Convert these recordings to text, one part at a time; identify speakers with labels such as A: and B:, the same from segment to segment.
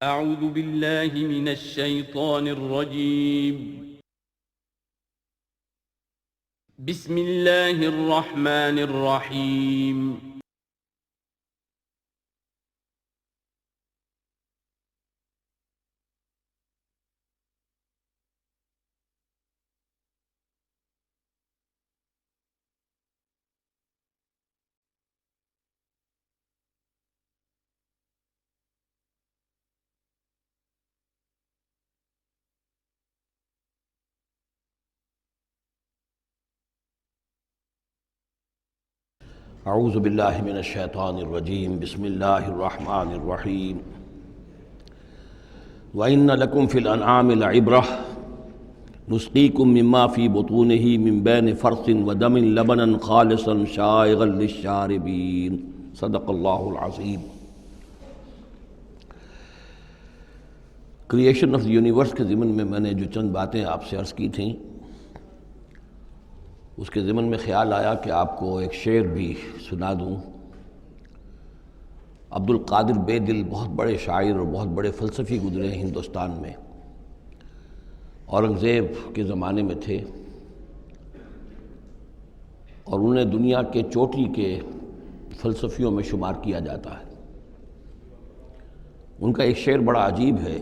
A: اعوذ باللہ من الشیطان الرجیم بسم اللہ الرحمن الرحیم
B: اعوذ باللہ من الشیطان الرجیم بسم اللہ الرحمن الرحیم وَإِنَّ لَكُمْ فِي الْأَنْعَامِ لَعِبْرَةً نُسْقِيكُم مِّمَّا فِي بُطُونِهِ مِن بَيْنِ فَرْثٍ وَدَمٍ لَبَنًا خَالِصًا شَائِغًا لِلشَّارِبِينَ صدق اللہ العظیم۔ کریشن آف دی یونیورس کے ضمن میں نے جو چند باتیں آپ سے عرض کی تھیں، اس کے ضمن میں خیال آیا کہ آپ کو ایک شعر بھی سنا دوں۔ عبد القادر بے دل بہت بڑے شاعر اور بہت بڑے فلسفی گزرے ہیں ہندوستان میں، اورنگزیب کے زمانے میں تھے اور انہیں دنیا کے چوٹی کے فلسفیوں میں شمار کیا جاتا ہے۔ ان کا ایک شعر بڑا عجیب ہے: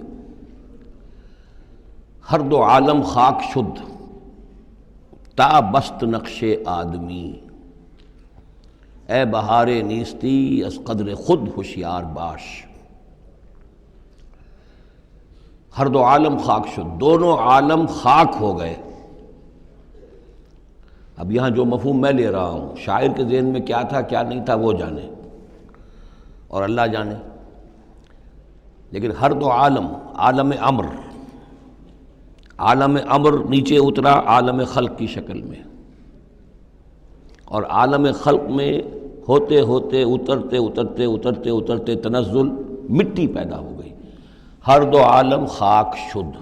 B: ہر دو عالم خاک شد تا بست نقش آدمی، اے بہار نیستی از قدر خود ہوشیار باش۔ ہر دو عالم خاک شد، دونوں عالم خاک ہو گئے۔ اب یہاں جو مفہوم میں لے رہا ہوں، شاعر کے ذہن میں کیا تھا کیا نہیں تھا وہ جانے اور اللہ جانے، لیکن ہر دو عالم، عالم امر، عالم امر نیچے اترا عالم خلق کی شکل میں، اور عالم خلق میں ہوتے ہوتے اترتے اترتے اترتے اترتے تنزل مٹی پیدا ہو گئی۔ ہر دو عالم خاک شد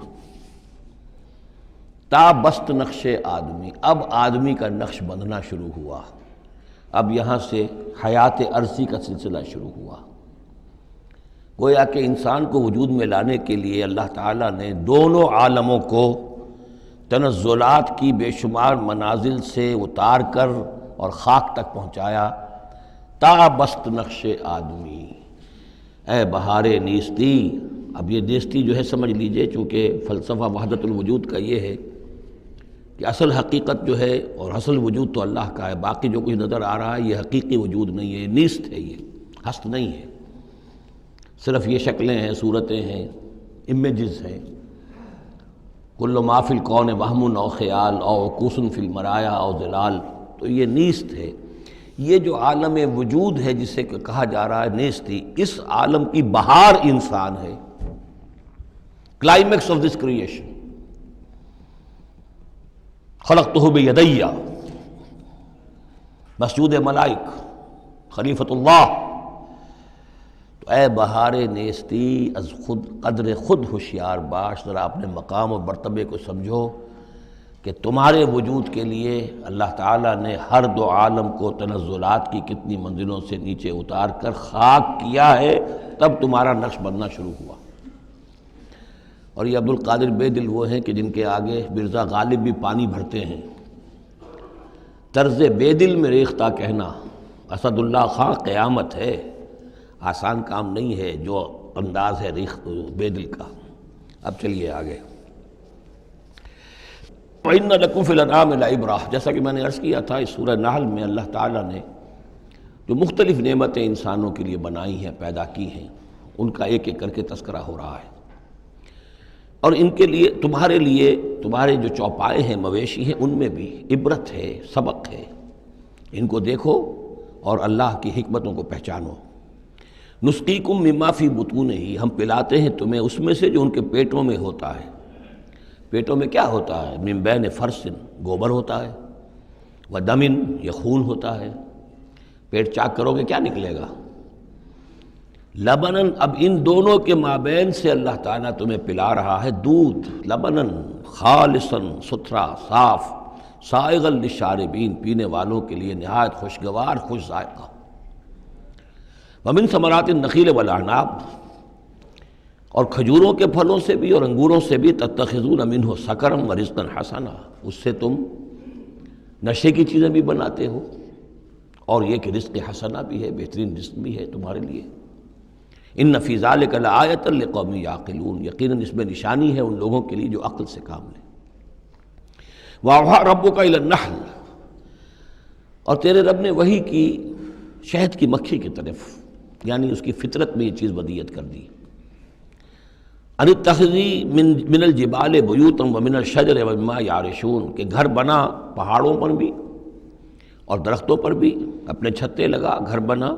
B: تا بست نقش آدمی، اب آدمی کا نقش بندھنا شروع ہوا۔ اب یہاں سے حیات عرضی کا سلسلہ شروع ہوا۔ گویا کہ انسان کو وجود میں لانے کے لیے اللہ تعالیٰ نے دونوں عالموں کو تنزلات کی بے شمار منازل سے اتار کر اور خاک تک پہنچایا۔ تا بست نقش آدمی، اے بہار نیستی۔ اب یہ نیستی جو ہے سمجھ لیجئے، چونکہ فلسفہ وحدت الوجود کا یہ ہے کہ اصل حقیقت جو ہے اور اصل وجود تو اللہ کا ہے، باقی جو کچھ نظر آ رہا ہے یہ حقیقی وجود نہیں ہے، نیست ہے، یہ ہست نہیں ہے، صرف یہ شکلیں ہیں، صورتیں ہیں، امیجز ہیں۔ کل ما فی الکون وہم او خیال او عکوس فی المرایا او ظلال، تو یہ نیست ہے۔ یہ جو عالم وجود ہے جسے کہا جا رہا ہے نیستی، اس عالم کی بہار انسان ہے، کلائمیکس آف دس کریشن۔ خلقتہ بیدی، مسجود ملائک، خلیفۃ اللہ۔ تو اے بہار نیستی از خود قدر خود ہوشیار باش، ذرا اپنے مقام و مرتبے کو سمجھو کہ تمہارے وجود کے لیے اللہ تعالیٰ نے ہر دو عالم کو تنزلات کی کتنی منزلوں سے نیچے اتار کر خاک کیا ہے، تب تمہارا نقش بننا شروع ہوا۔ اور یہ عبد القادر بے دل وہ ہیں کہ جن کے آگے مرزا غالب بھی پانی بھرتے ہیں۔ طرز بے دل میں ریختہ کہنا اسد اللہ خاں قیامت ہے، آسان کام نہیں ہے جو انداز ہے بے دل کا۔ اب چلیے آگے۔ وَإِنَّ لَكُمْ فِي الْأَنْعَامِ لَعِبْرَةً، جیسا کہ میں نے عرض کیا تھا، اس سورہ نحل میں اللہ تعالیٰ نے جو مختلف نعمتیں انسانوں کے لیے بنائی ہیں، پیدا کی ہیں، ان کا ایک ایک کر کے تذکرہ ہو رہا ہے، اور ان کے لیے تمہارے جو چوپائے ہیں، مویشی ہیں، ان میں بھی عبرت ہے، سبق ہے۔ ان کو دیکھو اور اللہ کی حکمتوں کو پہچانو۔ نسقیکم مما فی بطونہ، ہم پلاتے ہیں تمہیں اس میں سے جو ان کے پیٹوں میں ہوتا ہے۔ پیٹوں میں کیا ہوتا ہے؟ من بین فرث، گوبر ہوتا ہے، ودم، یہ خون ہوتا ہے۔ پیٹ چاک کرو گے کیا نکلے گا؟ لبنن، اب ان دونوں کے مابین سے اللہ تعالیٰ تمہیں پلا رہا ہے دودھ، لبنن خالصا، ستھرا، صاف، سائغا للشاربین، پینے والوں کے لیے نہایت خوشگوار، خوش ذائقہ۔ ومن ثمرات النخیل والاعناب، اور کھجوروں کے پھلوں سے بھی اور انگوروں سے بھی تتخذون منہ سکرا ورزقا حسنا، اس سے تم نشے کی چیزیں بھی بناتے ہو، اور یہ کہ رزق حسنہ بھی ہے، بہترین رزق بھی ہے تمہارے لیے۔ ان فی ذلک لآیۃ لقوم یعقلون، یقیناً اس میں نشانی ہے ان لوگوں کے لیے جو عقل سے کام لیں۔ وَأَوْحَىٰ رَبُّكَ إِلَى النَّحْلِ، اور تیرے رب نے وحی کی شہد کی مکھی کی طرف، یعنی اس کی فطرت میں یہ چیز ودیت کر دی، ان اتخذی من الجبال بیوتا ومن الشجر ومما یعرشون، کہ گھر بنا پہاڑوں پر بھی اور درختوں پر بھی، اپنے چھتے لگا، گھر بنا،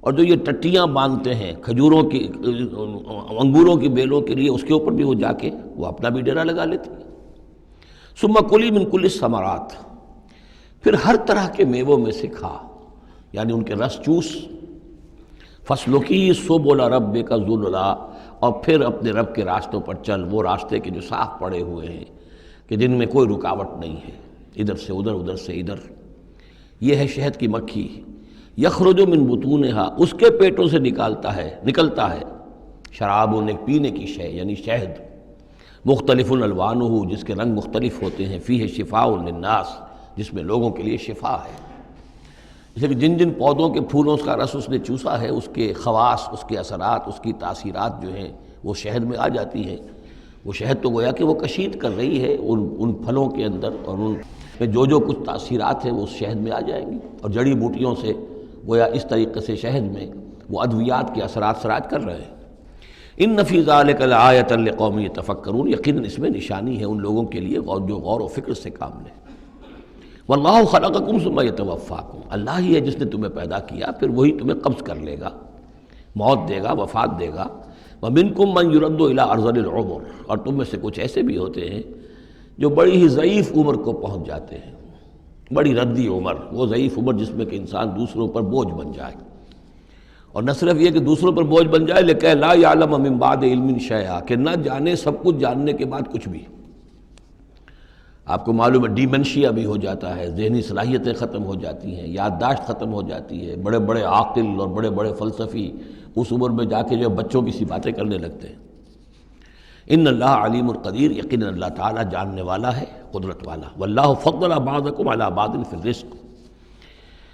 B: اور جو یہ ٹٹیاں باندھتے ہیں کھجوروں کی انگوروں کی بیلوں کے لیے، اس کے اوپر بھی وہ جا کے وہ اپنا بھی ڈیرا لگا لیتی ہے۔ ثم کلی من کل الثمرات، پھر ہر طرح کے میووں میں سے کھا، یعنی ان کے رس چوس، فسلکی سبل ربک ذللا، اور پھر اپنے رب کے راستوں پر چل، وہ راستے کے جو صاف پڑے ہوئے ہیں کہ جن میں کوئی رکاوٹ نہیں ہے، ادھر سے ادھر، ادھر سے ادھر۔ یہ ہے شہد کی مکھی، یخرج من بطونہا، اس کے پیٹوں سے نکلتا ہے شراب، ایک پینے کی شے یعنی شہد، مختلف الوانہ، جس کے رنگ مختلف ہوتے ہیں، فیہ شفاء للناس، جس میں لوگوں کے لیے شفا ہے۔ جیسے کہ جن جن پودوں کے پھولوں کا رس اس نے چوسا ہے، اس کے خواص، اس کے اثرات، اس کی تاثیرات جو ہیں وہ شہد میں آ جاتی ہیں۔ وہ شہد تو گویا کہ وہ کشید کر رہی ہے ان پھلوں کے اندر، اور ان میں جو کچھ تاثیرات ہیں وہ اس شہد میں آ جائیں گی، اور جڑی بوٹیوں سے گویا اس طریقے سے شہد میں وہ ادویات کے اثرات سراج کر رہے ہیں۔ ان فی ذلک لآیۃ لقوم یتفکرون، یقیناً اس میں نشانی ہے ان لوگوں کے لیے جو غور و فکر سے کام لیں۔ واللہ خلقکم ثم یتوفاکم، اللہ ہی ہے جس نے تمہیں پیدا کیا، پھر وہی تمہیں قبض کر لے گا، موت دے گا، وفات دے گا۔ ومنکم من یرد الی ارذل العمر، اور تم میں سے کچھ ایسے بھی ہوتے ہیں جو بڑی ہی ضعیف عمر کو پہنچ جاتے ہیں، بڑی ردی عمر، وہ ضعیف عمر جس میں کہ انسان دوسروں پر بوجھ بن جائے، اور نہ صرف یہ کہ دوسروں پر بوجھ بن جائے، لیکن لا یعلم من بعد علم شیئا، کہ نہ جانے سب کچھ جاننے کے بعد کچھ بھی۔ آپ کو معلوم ہے ڈیمنشیا بھی ہو جاتا ہے، ذہنی صلاحیتیں ختم ہو جاتی ہیں، یادداشت ختم ہو جاتی ہے، بڑے بڑے عاقل اور بڑے بڑے فلسفی اس عمر میں جا کے جو بچوں کی سی باتیں کرنے لگتے ہیں۔ ان اللہ علیم القدیر، یقیناً اللہ تعالیٰ جاننے والا ہے، قدرت والا۔ واللہ فضل بعضکم علی بعض فی الرزق،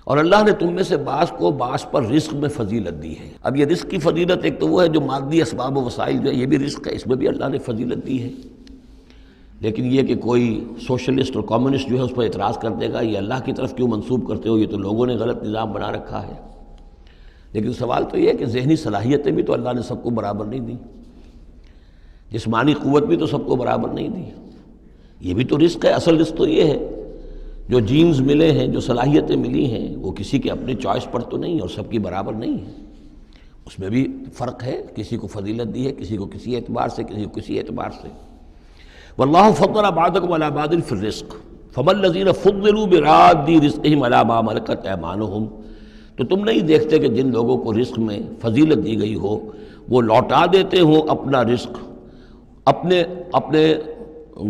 B: اور اللہ نے تم میں سے بعض کو بعض پر رزق میں فضیلت دی ہے۔ اب یہ رزق کی فضیلت ایک تو وہ ہے جو مادی اسباب و وسائل جو ہے، یہ بھی رزق ہے، اس میں بھی اللہ نے فضیلت دی ہے، لیکن یہ کہ کوئی سوشلسٹ اور کمیونسٹ جو ہے اس پر اعتراض کر دے گا یہ اللہ کی طرف کیوں منسوب کرتے ہو، یہ تو لوگوں نے غلط نظام بنا رکھا ہے۔ لیکن سوال تو یہ ہے کہ ذہنی صلاحیتیں بھی تو اللہ نے سب کو برابر نہیں دی، جسمانی قوت بھی تو سب کو برابر نہیں دی، یہ بھی تو رزق ہے۔ اصل رزق تو یہ ہے جو جینز ملے ہیں، جو صلاحیتیں ملی ہیں، وہ کسی کے اپنے چوائس پر تو نہیں اور سب کی برابر نہیں ہے، اس میں بھی فرق ہے، کسی کو فضیلت دی ہے، کسی کو کسی اعتبار سے، کسی کو کسی اعتبار سے۔ واللہ فضل بعضکم علی بعض فی الرزق فما الذین فضلوا براد رزقہم علی ما ملکت ایمانہم، تو تم نہیں دیکھتے کہ جن لوگوں کو رزق میں فضیلت دی گئی ہو وہ لوٹا دیتے ہوں اپنا رزق اپنے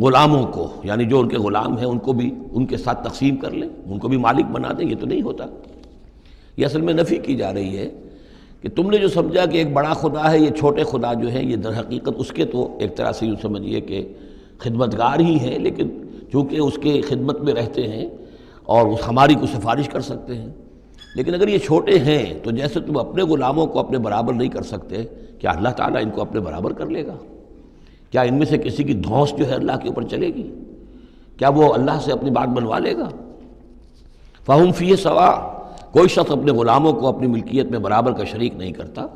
B: غلاموں کو، یعنی جو ان کے غلام ہیں ان کو بھی ان کے ساتھ تقسیم کر لیں، ان کو بھی مالک بنا دیں۔ یہ تو نہیں ہوتا، یہ اصل میں نفی کی جا رہی ہے کہ تم نے جو سمجھا کہ ایک بڑا خدا ہے، یہ چھوٹے خدا جو ہیں، یہ در حقیقت اس کے تو ایک طرح سے یوں سمجھیے کہ خدمتگار ہی ہیں، لیکن چونکہ اس کے خدمت میں رہتے ہیں اور ہماری کو سفارش کر سکتے ہیں، لیکن اگر یہ چھوٹے ہیں تو جیسے تم اپنے غلاموں کو اپنے برابر نہیں کر سکتے، کیا اللہ تعالیٰ ان کو اپنے برابر کر لے گا؟ کیا ان میں سے کسی کی دھونس جو ہے اللہ کے اوپر چلے گی؟ کیا وہ اللہ سے اپنی بات بنوا لے گا؟ فہم فیہ سوا، کوئی شخص اپنے غلاموں کو اپنی ملکیت میں برابر کا شریک نہیں کرتا۔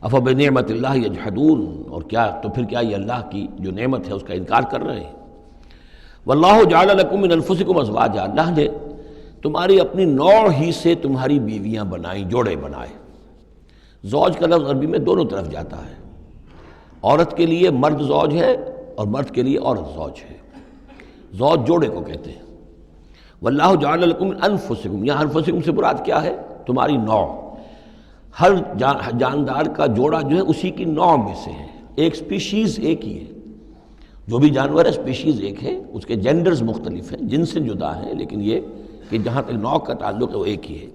B: افبنعمت اللہ یجحدون، اور کیا تو پھر کیا یہ اللہ کی جو نعمت ہے اس کا انکار کر رہے ہیں۔ واللہ جعل لکم من انفسکم ازواجا، اللہ نے تمہاری اپنی نوع ہی سے تمہاری بیویاں بنائیں، جوڑے بنائے۔ زوج کا لفظ عربی میں دونوں طرف جاتا ہے، عورت کے لیے مرد زوج ہے اور مرد کے لیے عورت زوج ہے، زوج جوڑے کو کہتے ہیں۔ واللہ جعل لکم من انفسکم، یہاں انفسکم سے مراد کیا ہے؟ تمہاری نوع، ہر جاندار کا جوڑا جو ہے اسی کی نوع میں سے ہے، ایک سپیشیز ایک ہی ہے، جو بھی جانور ہے سپیشیز ایک ہے، اس کے جینڈرز مختلف ہیں، جن سے جدا ہیں، لیکن یہ کہ جہاں تک نوع کا تعلق ہے وہ ایک ہی ہے۔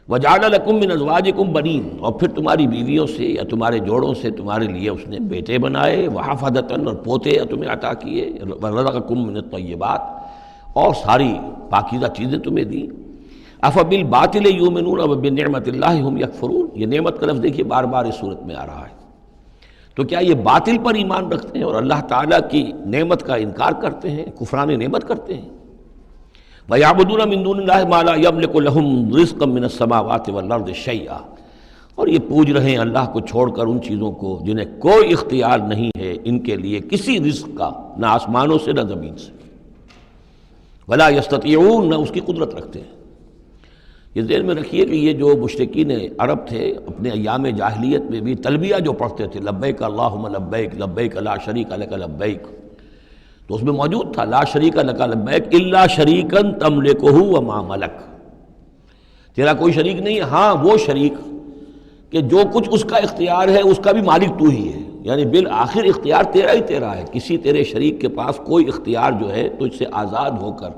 B: وَجَعَلَ لَكُم مِّنْ أَزْوَاجِكُم بَنِينَ، اور پھر تمہاری بیویوں سے یا تمہارے جوڑوں سے تمہارے لیے اس نے بیٹے بنائے، وَحَفَدَةً، اور پوتے تمہیں عطا کیے، وَرَزَقَكُم مِّنَ الطَّيِّبَاتِ، اور ساری پاکیزہ چیزیں تمہیں دیں۔ أَفَبِالْبَاطِلِ يُؤْمِنُونَ وَبِنِعْمَةِ اللَّهِ هُمْ يَكْفُرُونَ، یہ نعمت کا لفظ دیکھیے بار بار اس صورت میں آ رہا ہے۔ تو کیا یہ باطل پر ایمان رکھتے ہیں اور اللہ تعالیٰ کی نعمت کا انکار کرتے ہیں، کفران نعمت کرتے ہیں؟ وَيَعْبُدُونَ مِن دُونِ اللَّهِ مَا لَا يَمْلِكُ لَهُمْ رِزْقًا مِّنَ السَّمَاوَاتِ وَالْأَرْضِ شَيْئًا، اور یہ پوج رہے ہیں اللہ کو چھوڑ کر ان چیزوں کو جنہیں کوئی اختیار نہیں ہے ان کے لیے کسی رزق کا، نہ آسمانوں سے نہ زمین سے۔ وَلَا يَسْتَطِيعُونَ، نہ اس کی قدرت رکھتے ہیں۔ یہ ذہن میں رکھیے کہ یہ جو مشرکین عرب تھے اپنے ایام جاہلیت میں بھی تلبیہ جو پڑھتے تھے، لبیک اللہم لبیک لبیک لا شریک لک لبیک، تو اس میں موجود تھا لا شریک لک لبیک الا شریکا تملکہ وما ملک، تیرا کوئی شریک نہیں ہے، ہاں وہ شریک کہ جو کچھ اس کا اختیار ہے اس کا بھی مالک تو ہی ہے، یعنی بالآخر اختیار تیرا ہی تیرا ہے، کسی تیرے شریک کے پاس کوئی اختیار جو ہے تجھ سے آزاد ہو کر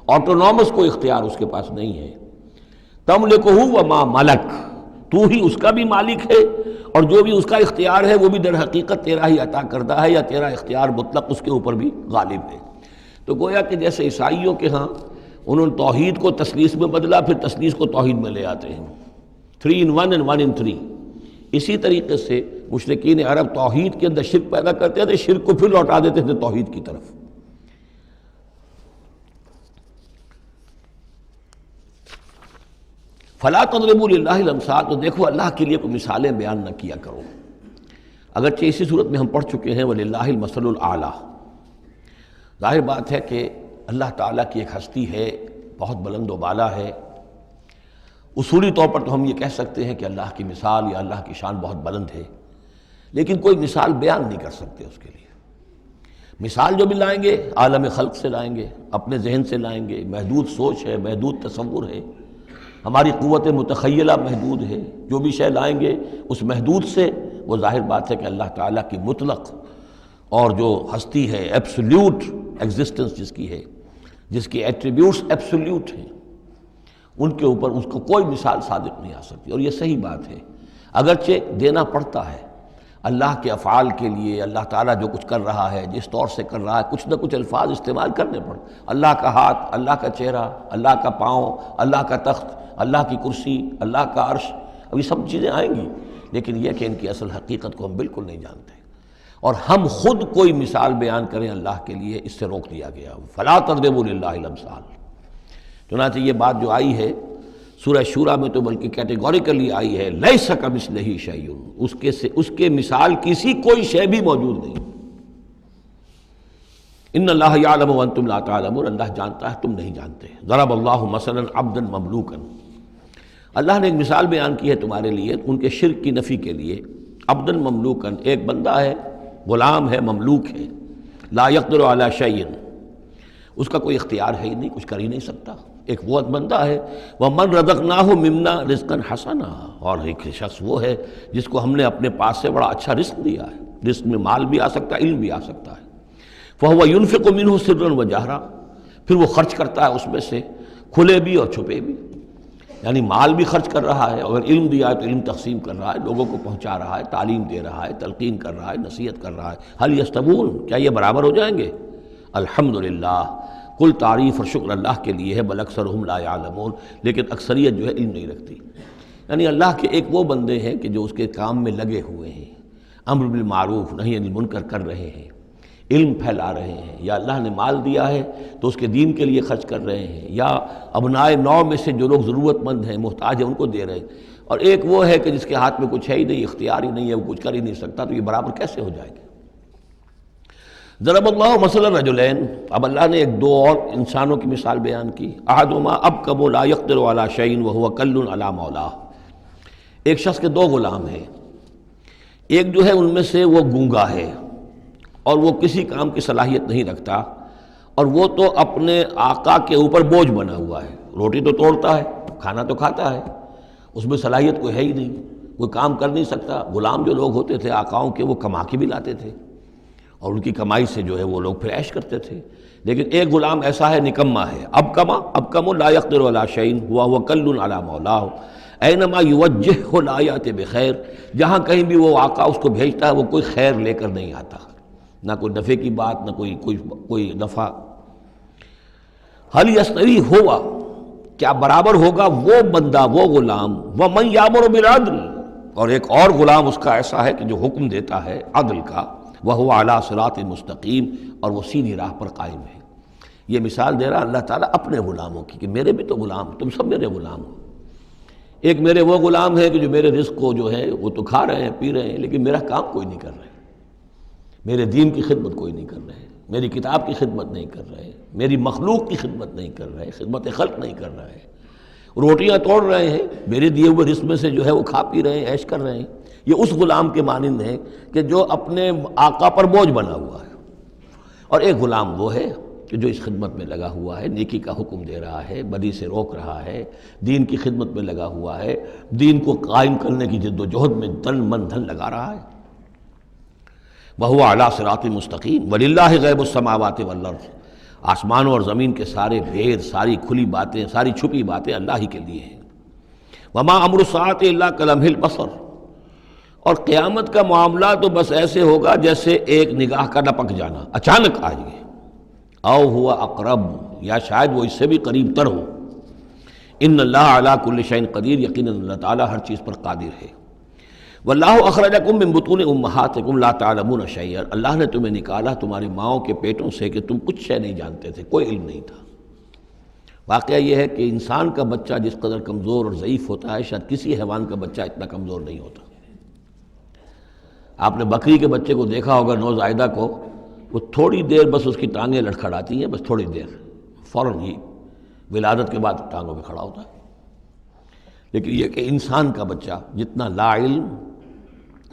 B: آٹونومس کوئی اختیار اس کے پاس نہیں ہے۔ تملکہ وما ملک، تو ہی اس کا بھی مالک ہے، اور جو بھی اس کا اختیار ہے وہ بھی در حقیقت تیرا ہی عطا کردہ ہے، یا تیرا اختیار مطلق اس کے اوپر بھی غالب ہے۔ تو گویا کہ جیسے عیسائیوں کے ہاں انہوں نے توحید کو تثلیث میں بدلا، پھر تثلیث کو توحید میں لے آتے ہیں، 3 in 1 and 1 in 3۔ اسی طریقے سے مشرکین عرب توحید کے اندر شرک پیدا کرتے تھے، شرک کو پھر لوٹا دیتے تھے توحید کی طرف۔ فلا تضربوا للہ الامثال، تو دیکھو اللہ کے لیے کوئی مثالیں بیان نہ کیا کرو، اگرچہ اسی صورت میں ہم پڑھ چکے ہیں وَلِلَّهِ الْمَثَلُ الْأَعْلَىٰ، ظاہر بات ہے کہ اللہ تعالیٰ کی ایک ہستی ہے، بہت بلند و بالا ہے، اصولی طور پر تو ہم یہ کہہ سکتے ہیں کہ اللہ کی مثال یا اللہ کی شان بہت بلند ہے، لیکن کوئی مثال بیان نہیں کر سکتے اس کے لیے۔ مثال جو بھی لائیں گے عالم خلق سے لائیں گے، اپنے ذہن سے لائیں گے، محدود سوچ ہے، محدود تصور ہے، ہماری قوت متخیلہ محدود ہے، جو بھی شے لائیں گے اس محدود سے، وہ ظاہر بات ہے کہ اللہ تعالیٰ کی مطلق اور جو ہستی ہے، ایبسولیوٹ ایگزسٹنس جس کی ہے، جس کی ایٹریبیوٹس ایبسولیوٹ ہیں، ان کے اوپر اس کو کوئی مثال صادق نہیں آ سکتی، اور یہ صحیح بات ہے۔ اگرچہ دینا پڑتا ہے اللہ کے افعال کے لیے، اللہ تعالیٰ جو کچھ کر رہا ہے، جس طور سے کر رہا ہے، کچھ نہ کچھ الفاظ استعمال کرنے پڑتے، اللہ کا ہاتھ، اللہ کا چہرہ، اللہ کا پاؤں، اللہ کا تخت، اللہ کی کرسی، اللہ کا عرش، اب یہ سب چیزیں آئیں گی، لیکن یہ کہ ان کی اصل حقیقت کو ہم بالکل نہیں جانتے، اور ہم خود کوئی مثال بیان کریں اللہ کے لیے اس سے روک دیا گیا۔ فلا تضربوا للہ الامثال، چنانچہ یہ بات جو آئی ہے سورہ شورى میں تو بلکہ کیٹیگوریکلی آئی ہے، لیس کمثلہ شیء، اس کے مثال کسی کوئی شے بھی موجود نہیں۔ ان اللہ یعلم وانتم لا تعلمون، اللہ جانتا ہے تم نہیں جانتے۔ ضرب اللہ مثلا عبدا مملوکا، اللہ نے ایک مثال بیان کی ہے تمہارے لیے ان کے شرک کی نفی کے لیے۔ عبدا مملوکا، ایک بندہ ہے، غلام ہے، مملوک ہے، لا یقدر علی شیء، اس کا کوئی اختیار ہے ہی نہیں، کچھ کر ہی نہیں سکتا، ایک وہ بندہ ہے۔ وَمَنْ رَزَقْنَاهُ مِنَّا رِزْقًا حَسَنًا، اور ایک شخص وہ ہے جس کو ہم نے اپنے پاس سے بڑا اچھا رزق دیا ہے، رزق میں مال بھی آ سکتا ہے، علم بھی آ سکتا ہے۔ فَهُوَ يُنْفِقُ مِنْهُ سِرًّا وَجَهْرًا، پھر وہ خرچ کرتا ہے اس میں سے کھلے بھی اور چھپے بھی، یعنی مال بھی خرچ کر رہا ہے، اگر علم دیا ہے تو علم تقسیم کر رہا ہے، لوگوں کو پہنچا رہا ہے، تعلیم دے رہا ہے، تلقین کر رہا ہے، نصیحت کر رہا ہے۔ هل يستوون، کیا یہ برابر ہو جائیں گے؟ الحمدللہ، کل تعریف اور شکر اللہ کے لیے ہے، بل اکثرہم لا یعلمون، لیکن اکثریت جو ہے علم نہیں رکھتی۔ یعنی اللہ کے ایک وہ بندے ہیں کہ جو اس کے کام میں لگے ہوئے ہیں، امر بالمعروف نہی عن المنکر کر رہے ہیں، علم پھیلا رہے ہیں، یا اللہ نے مال دیا ہے تو اس کے دین کے لیے خرچ کر رہے ہیں، یا ابنائے نو میں سے جو لوگ ضرورت مند ہیں، محتاج ہیں، ان کو دے رہے ہیں، اور ایک وہ ہے کہ جس کے ہاتھ میں کچھ ہے ہی نہیں، اختیار ہی نہیں ہے، وہ کچھ کر ہی نہیں سکتا، تو یہ برابر کیسے ہو جائے گا؟ ضرب اللہ مثلا رجلین، اب اللہ نے ایک دو اور انسانوں کی مثال بیان کی۔ احدہما ابکم لا یقدر علی شیء وہو کل علی مولاه، ایک شخص کے دو غلام ہیں، ایک جو ہے ان میں سے وہ گونگا ہے اور وہ کسی کام کی صلاحیت نہیں رکھتا، اور وہ تو اپنے آقا کے اوپر بوجھ بنا ہوا ہے، روٹی تو توڑتا ہے، کھانا تو کھاتا ہے، اس میں صلاحیت کوئی ہے ہی نہیں، کوئی کام کر نہیں سکتا۔ غلام جو لوگ ہوتے تھے آقاؤں کے، وہ کما کے بھی لاتے تھے، اور ان کی کمائی سے جو ہے وہ لوگ پھر عیش کرتے تھے، لیکن ایک غلام ایسا ہے، نکما ہے، اب کم لا یقدر علی شیء وہو کل علی مولاه، اینما یوجہہ لا یأتی بخیر، جہاں کہیں بھی وہ آقا اس کو بھیجتا ہے وہ کوئی خیر لے کر نہیں آتا، نہ کوئی نفع کی بات، نہ کوئی نفع۔ حل یستوی ہوا، کیا برابر ہوگا وہ بندہ، وہ غلام، ومن یامر بالعدل، اور ایک اور غلام اس کا ایسا ہے کہ جو حکم دیتا ہے عدل کا، وہو علی صراط مستقیم، اور وہ سیدھی راہ پر قائم ہے۔ یہ مثال دے رہا اللہ تعالیٰ اپنے غلاموں کی کہ میرے بھی تو غلام، تم سب میرے غلام ہو۔ ایک میرے وہ غلام ہے کہ جو میرے رزق کو جو ہے وہ تو کھا رہے ہیں، پی رہے ہیں، لیکن میرا کام کوئی نہیں کر رہے، میرے دین کی خدمت کوئی نہیں کر رہے، میری کتاب کی خدمت نہیں کر رہے، میری مخلوق کی خدمت نہیں کر رہے، خدمت خلق نہیں کر رہے، روٹیاں توڑ رہے ہیں، میرے دیے ہوئے رزق میں سے جو ہے وہ کھا پی رہے ہیں، عیش کر رہے ہیں۔ یہ اس غلام کے مانند ہے کہ جو اپنے آقا پر بوجھ بنا ہوا ہے، اور ایک غلام وہ ہے کہ جو اس خدمت میں لگا ہوا ہے، نیکی کا حکم دے رہا ہے، بدی سے روک رہا ہے، دین کی خدمت میں لگا ہوا ہے، دین کو قائم کرنے کی جد و جہد میں تن من دھن لگا رہا ہے۔ وَهُوَ عَلَىٰ صِرَاطٍ مُسْتَقِيمٍ وَلِلَّهِ غَيْبُ السَّمَاوَاتِ وَالْأَرْضِ، آسمانوں اور زمین کے سارے بھید، ساری کھلی باتیں، ساری چھپی باتیں اللہ ہی کے لیے ہیں۔ وَمَا أَمْرُ السَّاعَةِ إِلَّا كَلَمْحِ الْبَصَرِ، اور قیامت کا معاملہ تو بس ایسے ہوگا جیسے ایک نگاہ کا ٹپک جانا، اچانک آ جائے، او ہوا اقرب، یا شاید وہ اس سے بھی قریب تر ہو۔ ان اللہ علی کل شیء قدیر، یقیناً اللہ تعالیٰ ہر چیز پر قادر ہے۔ واللہ اخرجکم من بطون امہاتکم لا تعلمون شیئا، اللہ نے تمہیں نکالا تمہاری ماؤں کے پیٹوں سے کہ تم کچھ شے نہیں جانتے تھے، کوئی علم نہیں تھا۔ واقعہ یہ ہے کہ انسان کا بچہ جس قدر کمزور اور ضعیف ہوتا ہے، شاید کسی حیوان کا بچہ اتنا کمزور نہیں ہوتا۔ آپ نے بکری کے بچے کو دیکھا ہوگا، نوزائیدہ کو، وہ تھوڑی دیر بس اس کی ٹانگیں لڑکھڑاتی ہیں، بس تھوڑی دیر، فوراً ہی ولادت کے بعد ٹانگوں پہ کھڑا ہوتا ہے۔ لیکن یہ کہ انسان کا بچہ جتنا لا علم،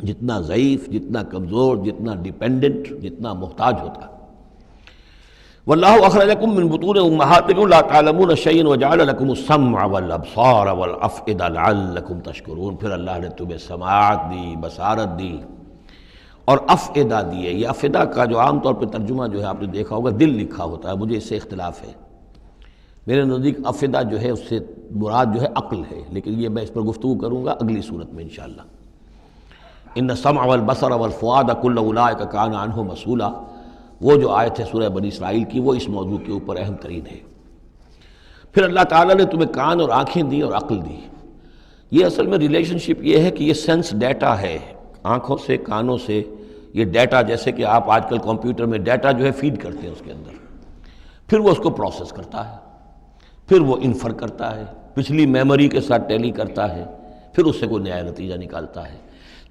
B: جتنا ضعیف، جتنا کمزور، جتنا ڈیپینڈنٹ، جتنا محتاج ہوتا ہے۔ واللہ اخرجکم من بطون امہاتکم لا تعلمون شیئا وجعل لکم السمع والابصار والافئدہ لعلکم تشکرون، پھر اللہ نے تمہیں سماعت دی، بصارت دی اور افئدہ دیے۔ یہ افئدہ کا جو عام طور پہ ترجمہ جو ہے آپ نے دیکھا ہوگا دل لکھا ہوتا ہے، مجھے اس سے اختلاف ہے۔ میرے نزدیک افئدہ جو ہے اس سے مراد جو ہے عقل ہے، لیکن یہ میں اس پر گفتگو کروں گا اگلی صورت میں انشاءاللہ۔ ان السمع والبصر والفؤاد کل اولئک کان عنہ مسئولا، وہ جو آیت ہے سورہ بنی اسرائیل کی، وہ اس موضوع کے اوپر اہم ترین ہے۔ پھر اللہ تعالیٰ نے تمہیں کان اور آنکھیں دی اور عقل دی۔ یہ اصل میں ریلیشن شپ یہ ہے کہ یہ سینس ڈیٹا ہے، آنکھوں سے، کانوں سے یہ ڈیٹا، جیسے کہ آپ آج کل کمپیوٹر میں ڈیٹا جو ہے فیڈ کرتے ہیں اس کے اندر، پھر وہ اس کو پروسیس کرتا ہے، پھر وہ انفر کرتا ہے، پچھلی میموری کے ساتھ ٹیلی کرتا ہے، پھر اس سے کوئی نیا نتیجہ نکالتا ہے۔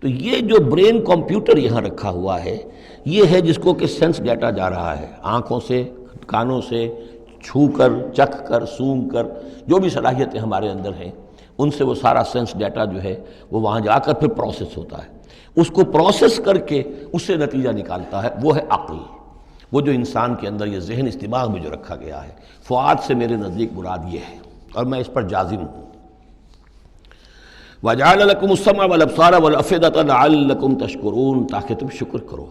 B: تو یہ جو برین کمپیوٹر یہاں رکھا ہوا ہے، یہ ہے جس کو کہ سینس ڈیٹا جا رہا ہے، آنکھوں سے، کانوں سے، چھو کر، چکھ کر، سونگھ کر، جو بھی صلاحیتیں ہمارے اندر ہیں ان سے وہ سارا سینس ڈیٹا جو ہے وہ وہاں جا کر پھر پروسیس ہوتا ہے، اس کو پروسیس کر کے اس سے نتیجہ نکالتا ہے، وہ ہے عقل، وہ جو انسان کے اندر یہ ذہن اس دماغ میں جو رکھا گیا ہے۔ فؤاد سے میرے نزدیک مراد یہ ہے، اور میں اس پر جازم ہوں۔ وَجَعَلَ لَكُمُ السَّمْعَ وَالْأَبْصَارَ وَالْأَفْئِدَةَ لَعَلَّكُمْ تَشْكُرُونَ، تاکہ تم شکر کرو،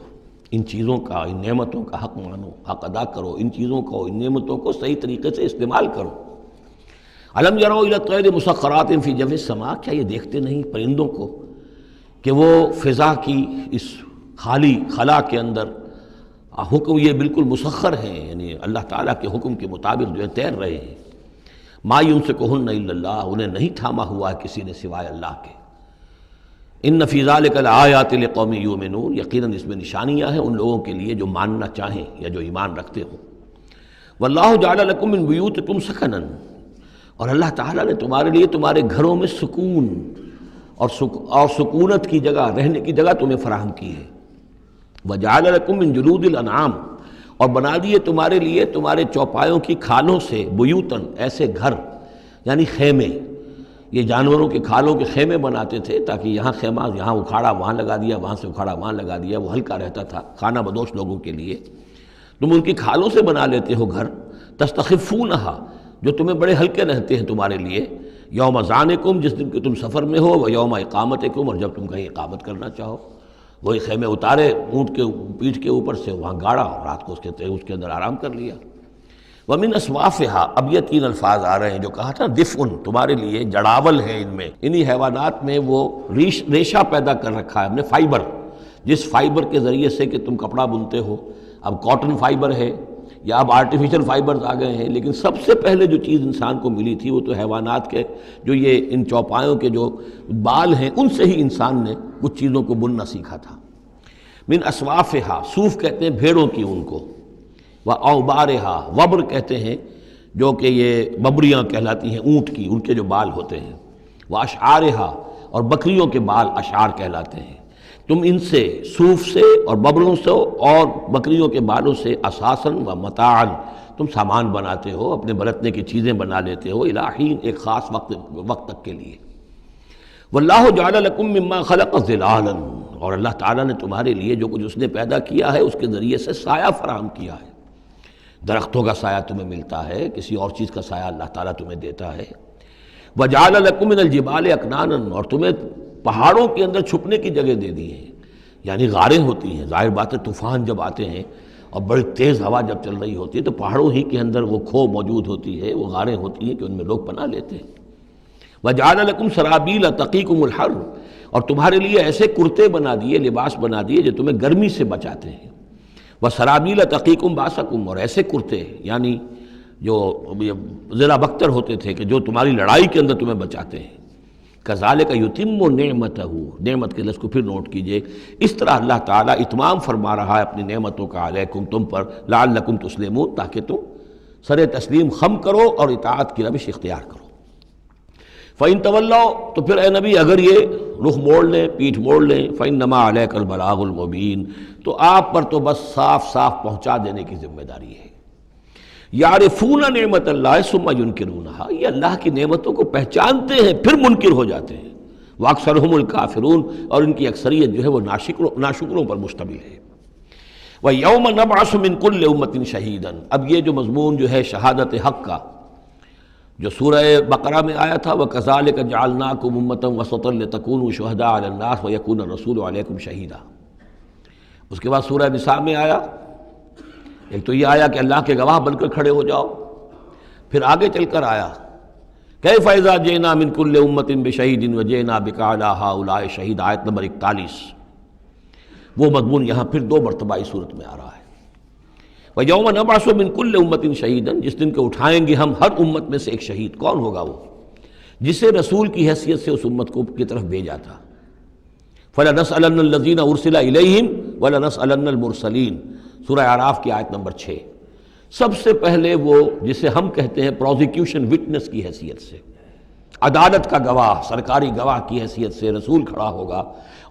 B: ان چیزوں کا، ان نعمتوں کا حق مانو، حق ادا کرو، ان چیزوں کو، ان نعمتوں کو صحیح طریقے سے استعمال کرو۔ أَلَمْ يَرَوْا إِلَى الطَّيْرِ مُسَخَّرَاتٍ فِي جَوِّ السَّمَاءِ، کیا یہ دیکھتے نہیں پرندوں کو کہ وہ فضا کی اس خالی خلا کے اندر حکم یہ بالکل مسخر ہیں، یعنی اللہ تعالیٰ کے حکم کے مطابق جو ہے تیر رہے ہیں۔ ما یمسکہن الا اللہ، انہیں نہیں تھاما ہوا ہے کسی نے سوائے اللہ کے۔ ان فی ذلک لآیات لقوم یؤمنون، یقیناً اس میں نشانیاں ہیں ان لوگوں کے لیے جو ماننا چاہیں یا جو ایمان رکھتے ہوں۔ واللہ جعل لکم من بیوتکم سکنا، اور اللہ تعالیٰ نے تمہارے لیے تمہارے گھروں میں سکون اور سکونت کی جگہ، رہنے کی جگہ تمہیں فراہم کی ہے۔ وجعل لکم من جلود الانعام، اور بنا دیے تمہارے لیے تمہارے چوپایوں کی کھالوں سے بیوتن، ایسے گھر یعنی خیمے۔ یہ جانوروں کے کھالوں کے خیمے بناتے تھے تاکہ یہاں خیمہ، یہاں اکھاڑا وہاں لگا دیا، وہاں سے اکھاڑا وہاں لگا دیا، وہ ہلکا رہتا تھا خانہ بدوش لوگوں کے لیے۔ تم ان کی کھالوں سے بنا لیتے ہو گھر، تستخفونہا، جو تمہیں بڑے ہلکے رہتے ہیں تمہارے لیے، یوم ذانکم، جس دن کہ تم سفر میں ہو، و یوم اقامتکم، اور جب تم کہیں اقامت کرنا چاہو۔ وہی خیمے اتارے اونٹ کے پیٹھ کے اوپر سے، وہاں گاڑا، رات کو اس کے اندر آرام کر لیا۔ ومن اصوافها، اب یہ تین الفاظ آ رہے ہیں جو کہا تھا دفن، تمہارے لیے جڑاول ہے ان میں، انہی حیوانات میں وہ ریشہ پیدا کر رکھا ہے ہم نے، فائبر، جس فائبر کے ذریعے سے کہ تم کپڑا بنتے ہو، اب کاٹن فائبر ہے یا اب آرٹیفیشل فائبرز آ گئے ہیں، لیکن سب سے پہلے جو چیز انسان کو ملی تھی وہ تو حیوانات کے جو یہ ان چوپایوں کے جو بال ہیں ان سے ہی انسان نے کچھ چیزوں کو بننا سیکھا تھا۔ من اصوافہا، صوف کہتے ہیں بھیڑوں کی ان کو، واوبارہا، وبر کہتے ہیں جو کہ یہ ببریاں کہلاتی ہیں اونٹ کی، ان کے جو بال ہوتے ہیں، واشعارہا، اور بکریوں کے بال اشعار کہلاتے ہیں۔ تم ان سے، صوف سے اور ببروں سے اور بکریوں کے بالوں سے، اساساً و متاعاً، تم سامان بناتے ہو، اپنے برتنے کی چیزیں بنا لیتے ہو، الی حین، ایک خاص وقت تک کے لیے۔ واللہ جعل لکم مما خلق ظلالا، اور اللہ تعالیٰ نے تمہارے لیے جو کچھ اس نے پیدا کیا ہے اس کے ذریعے سے سایہ فراہم کیا ہے۔ درختوں کا سایہ تمہیں ملتا ہے، کسی اور چیز کا سایہ اللہ تعالیٰ تمہیں دیتا ہے۔ وجعل لکم من الجبال اکنانا، اور تمہیں پہاڑوں کے اندر چھپنے کی جگہ دے دی ہے، یعنی غاریں ہوتی ہیں، ظاہر بات ہے طوفان جب آتے ہیں اور بڑی تیز ہوا جب چل رہی ہوتی ہے تو پہاڑوں ہی کے اندر وہ کھو موجود ہوتی ہے، وہ غاریں ہوتی ہیں کہ ان میں لوگ پناہ لیتے ہیں۔ وجعل لکم سرابیل تقیکم الحر، اور تمہارے لیے ایسے کرتے بنا دیے، لباس بنا دیے جو تمہیں گرمی سے بچاتے ہیں۔ وسرابیل تقیکم باسکم، اور ایسے کرتے یعنی جو ذرا بختر ہوتے تھے کہ جو تمہاری لڑائی کے اندر تمہیں بچاتے ہیں۔ کذالک یتم نعمتہ، نعمت کے لفظ کو پھر نوٹ کیجئے، اس طرح اللہ تعالیٰ اتمام فرما رہا ہے اپنی نعمتوں کا علیکم، تم پر، لعلکم تسلمون، تاکہ تم سر تسلیم خم کرو اور اطاعت کی روش اختیار کرو۔ فَإِن تَوَلَّوْا، تو پھر اے نبی اگر یہ رخ موڑ لیں، پیٹھ موڑ لیں، فَإِنَّمَا عَلَيْكَ الْبَلَاغُ الْمُبِينُ، تو آپ پر تو بس صاف صاف پہنچا دینے کی ذمہ داری ہے۔ یعرفون نعمت اللہ ثم ینکرونہا، یہ اللہ کی نعمتوں کو پہچانتے ہیں پھر منکر ہو جاتے ہیں۔ واکثرہم الکافرون، اور ان کی اکثریت جو ہے وہ ناشکروں پر مشتمل ہے۔ وَيَوْمَ نَبْعَثُ مِن كُلِّ أُمَّةٍ شَهِيدًا، اب یہ جو مضمون جو ہے شہادت حق کا جو سورہ بقرہ میں آیا تھا، وَكَذَلِكَ جَعَلْنَاكُمْ أُمَّةً وَسَطًا لِتَكُونُوا شُهَدَاءَ عَلَى النَّاسِ وَيَكُونَ الرَّسُولُ عَلَيْكُمْ شَهِيدًا۔ اس کے بعد سورہ نساء میں آیا، ایک تو یہ آیا کہ اللہ کے گواہ بن کر کھڑے ہو جاؤ، پھر آگے چل کر آیا کیف اذا جئنا من کل امۃ بشہید وجئنا بک علی ہؤلاء شہیدا، آیت نمبر 41۔ وہ مضمون یہاں پھر دو مرتبہ اس صورت میں آ رہا ہے۔ وَيَوْمَ نَبْعَثُ مِن كُلِّ أُمَّةٍ شَهِيدًا، جس دن کہ اٹھائیں گے ہم ہر امت میں سے ایک شہید۔ کون ہوگا وہ؟ جسے رسول کی حیثیت سے اس امت کو کی طرف بھیجا تھا۔ فَلَنَسْأَلَنَّ الَّذِينَ أُرْسِلَ إِلَيْهِمْ وَلَنَسْأَلَنَّ الْمُرْسَلِينَ، سورہ اعراف کی آیت نمبر 6۔ سب سے پہلے وہ جسے ہم کہتے ہیں پروزیکیوشن وٹنس کی حیثیت سے، عدالت کا گواہ، سرکاری گواہ کی حیثیت سے رسول کھڑا ہوگا،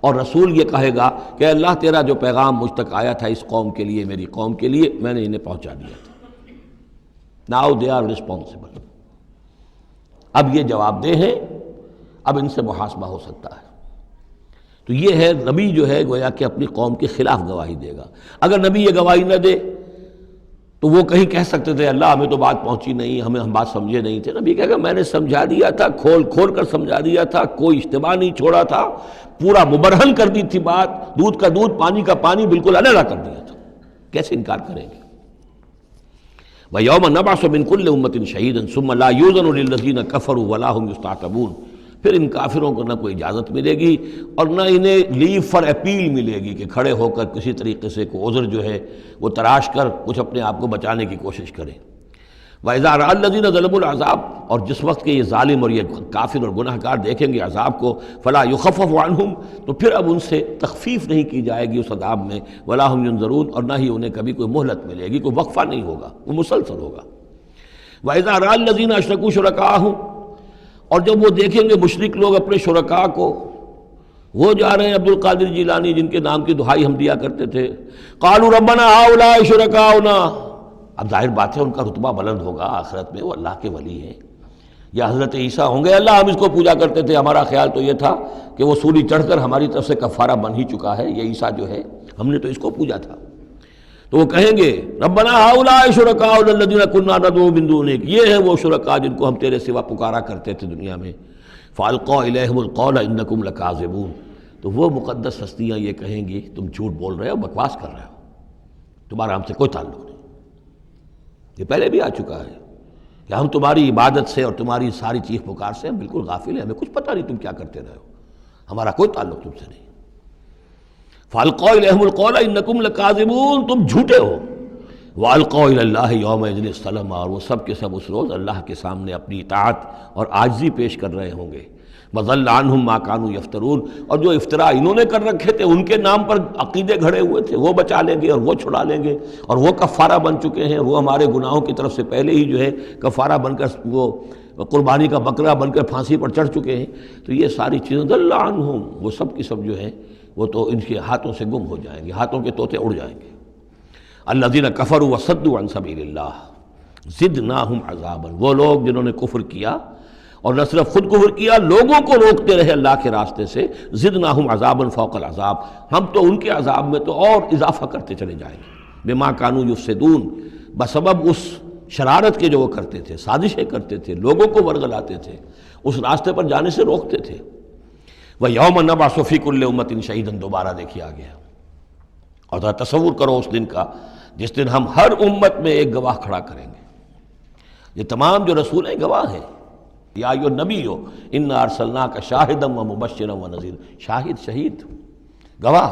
B: اور رسول یہ کہے گا کہ اللہ تیرا جو پیغام مجھ تک آیا تھا اس قوم کے لیے، میری قوم کے لیے، میں نے انہیں پہنچا دیا تھا۔ ناؤ دے آر رسپانسبل، اب یہ جواب دہ ہیں، اب ان سے محاسبہ ہو سکتا ہے۔ تو یہ ہے نبی جو ہے گویا کہ اپنی قوم کے خلاف گواہی دے گا۔ اگر نبی یہ گواہی نہ دے تو وہ کہیں کہہ سکتے تھے اللہ ہمیں تو بات پہنچی نہیں، ہم بات سمجھے نہیں تھے۔ نبی کہے گا میں نے سمجھا دیا تھا، کھول کھول کر سمجھا دیا تھا، کوئی اشتباہ نہیں چھوڑا تھا، پورا مبرہن کر دی تھی بات، دودھ کا دودھ پانی کا پانی بالکل علیحدہ کر دیا تھا، کیسے انکار کریں گے؟ وَيَوْمَ نَبْعَثُ مِن كُلِّ أُمَّةٍ شَهِيدًا ثُمَّ لَا يُؤْذَنُ لِلَّذِينَ كَفَرُوا وَلَا هُمْ يُسْتَعْتَبُونَ، پھر ان کافروں کو نہ کوئی اجازت ملے گی اور نہ انہیں لیو فار اپیل ملے گی کہ کھڑے ہو کر کسی طریقے سے کوئی عذر جو ہے وہ تراش کر کچھ اپنے آپ کو بچانے کی کوشش کریں۔ وَإِذَا رَأَى الَّذِينَ ظَلَمُوا الْعَذَابَ، اور جس وقت کہ یہ ظالم اور یہ کافر اور گناہ گار دیکھیں گے عذاب کو، فَلَا يُخَفَّفُ عَنْهُمْ، تو پھر اب ان سے تخفیف نہیں کی جائے گی اس عذاب میں، وَلَا هُمْ يُنظَرُونَ، اور نہ ہی انہیں کبھی کوئی مہلت ملے گی، کوئی وقفہ نہیں ہوگا، وہ مسلسل ہوگا۔ وَإِذَا رَأَى الَّذِينَ أَشْرَكُوا شُرَكَاءَهُمْ، اور جب وہ دیکھیں گے مشرک لوگ اپنے شرکاء کو، وہ جا رہے ہیں عبد القادر جیلانی جن کے نام کی دہائی ہم دیا کرتے تھے، قالوا ربنا هؤلاء شركاؤنا، اب ظاہر بات ہے ان کا رتبہ بلند ہوگا آخرت میں، وہ اللہ کے ولی ہیں، یا حضرت عیسیٰ ہوں گے اللہ ہم اس کو پوجا کرتے تھے، ہمارا خیال تو یہ تھا کہ وہ سولی چڑھ کر ہماری طرف سے کفارہ بن ہی چکا ہے، یہ عیسیٰ جو ہے ہم نے تو اس کو پوجا تھا۔ تو وہ کہیں گے ربنا هؤلاء شركاؤنا الذين كنا ندعو من دونك، یہ ہیں وہ شرکاء جن کو ہم تیرے سوا پکارا کرتے تھے دنیا میں، فالقوا الیہم القول انکم لکاذبون، تو وہ مقدس ہستیاں یہ کہیں گی تم جھوٹ بول رہے ہو، بکواس کر رہے ہو، تمہارا ہم سے کوئی تعلق نہیں۔ یہ پہلے بھی آ چکا ہے کہ ہم تمہاری عبادت سے اور تمہاری ساری چیخ پکار سے ہم بالکل غافل ہیں، ہمیں کچھ پتہ نہیں تم کیا کرتے رہے ہو، ہمارا کوئی تعلق تم سے نہیں۔ فَأَلْقَوْا إِلَيْهِمُ الْقَوْلَ إِنَّكُمْ لَكَاذِبُونَ، تم جھوٹے ہو۔ وَأَلْقَوْا إِلَى اللَّهِ يَوْمَئِذٍ السَّلَامَ، اور وہ سب کے سب اس روز اللہ کے سامنے اپنی اطاعت اور عاجزی پیش کر رہے ہوں گے۔ وَضَلَّ عَنْهُمْ مَا كَانُوا يَفْتَرُونَ، اور جو افطرا انہوں نے کر رکھے تھے، ان کے نام پر عقیدے گھڑے ہوئے تھے، وہ بچا لیں گے اور وہ چھڑا لیں گے، اور وہ کفارہ بن چکے ہیں، وہ ہمارے گناہوں کی طرف سے پہلے ہی جو ہے کفارہ بن کر وہ قربانی کا بکرا بن کر پھانسی پر چڑھ چکے ہیں۔ تو یہ ساری چیزیں ضل عنہم، وہ سب کی سب جو ہیں وہ تو ان کے ہاتھوں سے گم ہو جائیں گے، ہاتھوں کے طوطے اڑ جائیں گے۔ الذین کفروا وصدوا عن سبیل اللہ زدناہم عذابا، وہ لوگ جنہوں نے کفر کیا اور نہ صرف خود کفر کیا، لوگوں کو روکتے رہے اللہ کے راستے سے، زدناہم عذابا فوق العذاب، ہم تو ان کے عذاب میں تو اور اضافہ کرتے چلے جائیں گے۔ بما کانوا یفسدون، بسبب اس شرارت کے جو وہ کرتے تھے، سازشیں کرتے تھے، لوگوں کو ورگلاتے تھے، اس راستے پر جانے سے روکتے تھے۔ وَيَوْمَ نَبْعَثُ فِي كُلِّ أُمَّةٍ شَهِيدًا، دوبارہ دیکھیے آگیا، اور ذرا تصور کرو اس دن کا جس دن ہم ہر امت میں ایک گواہ کھڑا کریں گے۔ یہ تمام جو رسول ہیں گواہ ہیں۔ یا ایھا النبی انا ارسلناک شاہدا ومبشرا ونذیرا، شاہد شہید گواہ،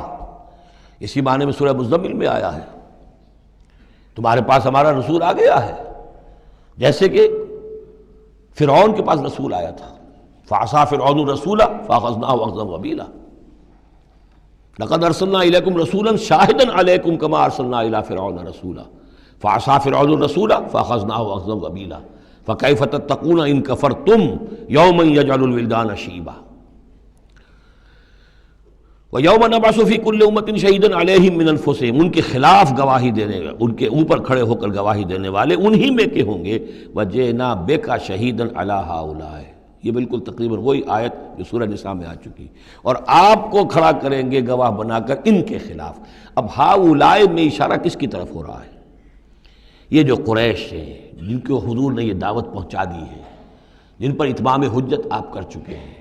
B: اسی معنی میں سورہ مزمل میں آیا ہے، تمہارے پاس ہمارا رسول آ گیا ہے، جیسے کہ فرعون کے پاس رسول آیا تھا، فعصى فرعون الرسول فاخذناه اخذا وبیلا، لقد ارسلنا الیکم رسولا شاہدا علیکم کما ارسلنا الی فرعون رسولا فعصى فرعون الرسول فاخذناه اخذا وبیلا فکیف تتقون ان کفرتم یوما یجعل الولدان شیبا وَيَوْمَ نَبْعَثُ فِي كُلِّ أُمَّةٍ شَهِيدًا عَلَيْهِمْ مِنْ أَنفُسِهِمْ، ان کے خلاف گواہی دینے، ان کے اوپر کھڑے ہو کر گواہی دینے والے انہی میں کے ہوں گے۔ وَجِئْنَا بِكَ شَهِيدًا عَلَىٰ هَٰؤُلَاءِ، یہ بالکل تقریباً وہی آیت جو سورہ نساء میں آ چکی، اور آپ کو کھڑا کریں گے گواہ بنا کر ان کے خلاف۔ اب ہؤلاء میں اشارہ کس کی طرف ہو رہا ہے؟ یہ جو قریش ہیں جن کو حضور نے یہ دعوت پہنچا دی ہے، جن پر اتمام حجت آپ کر چکے ہیں،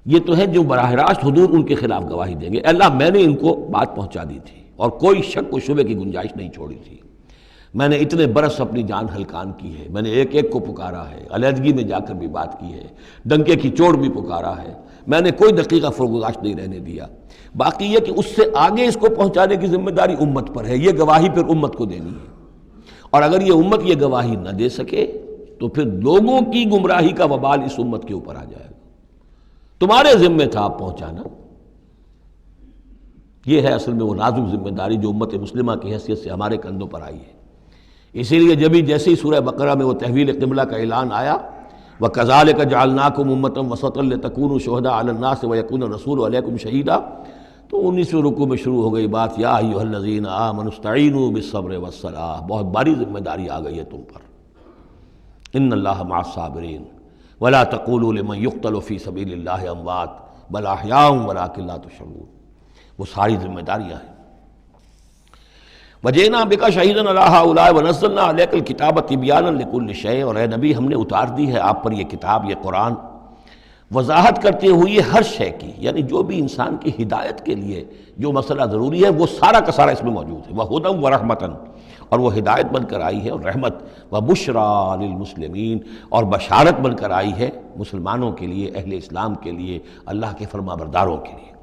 B: یہ تو ہے جو براہ راست حضور ان کے خلاف گواہی دیں گے۔ اللہ میں نے ان کو بات پہنچا دی تھی اور کوئی شک و شبے کی گنجائش نہیں چھوڑی تھی، میں نے اتنے برس اپنی جان ہلکان کی ہے، میں نے ایک ایک کو پکارا ہے، علیحدگی میں جا کر بھی بات کی ہے، ڈنکے کی چوٹ بھی پکارا ہے، میں نے کوئی دقیقہ فرگزاشت نہیں رہنے دیا۔ باقی یہ کہ اس سے آگے اس کو پہنچانے کی ذمہ داری امت پر ہے، یہ گواہی پھر امت کو دینی ہے، اور اگر یہ امت یہ گواہی نہ دے سکے تو پھر لوگوں کی گمراہی کا وبال اس امت کے اوپر آ جائے گا۔ تمہارے ذمہ تھا آپ پہنچانا، یہ ہے اصل میں وہ نازک ذمہ داری جو امت مسلمہ کی حیثیت سے ہمارے کندھوں پر آئی ہے۔ اسی لیے جیسے ہی سورہ بقرہ میں وہ تحویل قبلہ کا اعلان آیا، وَكَذَلِكَ جَعَلْنَاكُمْ أُمَّةً وَسَطًا لِتَكُونُوا شُهَدَاءَ عَلَى النَّاسِ وَيَكُونَ الرَّسُولُ عَلَيْكُمْ شَهِيدًا، تو 19ویں رکوع میں شروع ہو گئی بات، یا ایھا الذین آمنوا استعینوا بالصبر والصلاۃ، بہت بڑی ذمہ داری آ گئی ہے تم پر۔ ان اللہ مع الصابرین ولا تقولوا لمن يقتل في سبيل الله اموات بل احیاء ولكن لا تشعرون، وہ ساری ذمہ داریاں ہیں۔ وجئنا بك شهيدا على هؤلاء ونزلنا عليك الكتاب تبيانا لكل شيء، اور اے نبی ہم نے اتار دی ہے آپ پر یہ کتاب، یہ قرآن، وضاحت کرتے ہوئے ہر شے کی، یعنی جو بھی انسان کی ہدایت کے لیے جو مسئلہ ضروری ہے وہ سارا کا سارا اس میں موجود ہے۔ وہدی ورحمۃ، اور وہ ہدایت بن کر آئی ہے اور رحمت، وبشریٰ للمسلمین، اور بشارت بن کر آئی ہے مسلمانوں کے لیے، اہل اسلام کے لیے، اللہ کے فرما برداروں کے لیے۔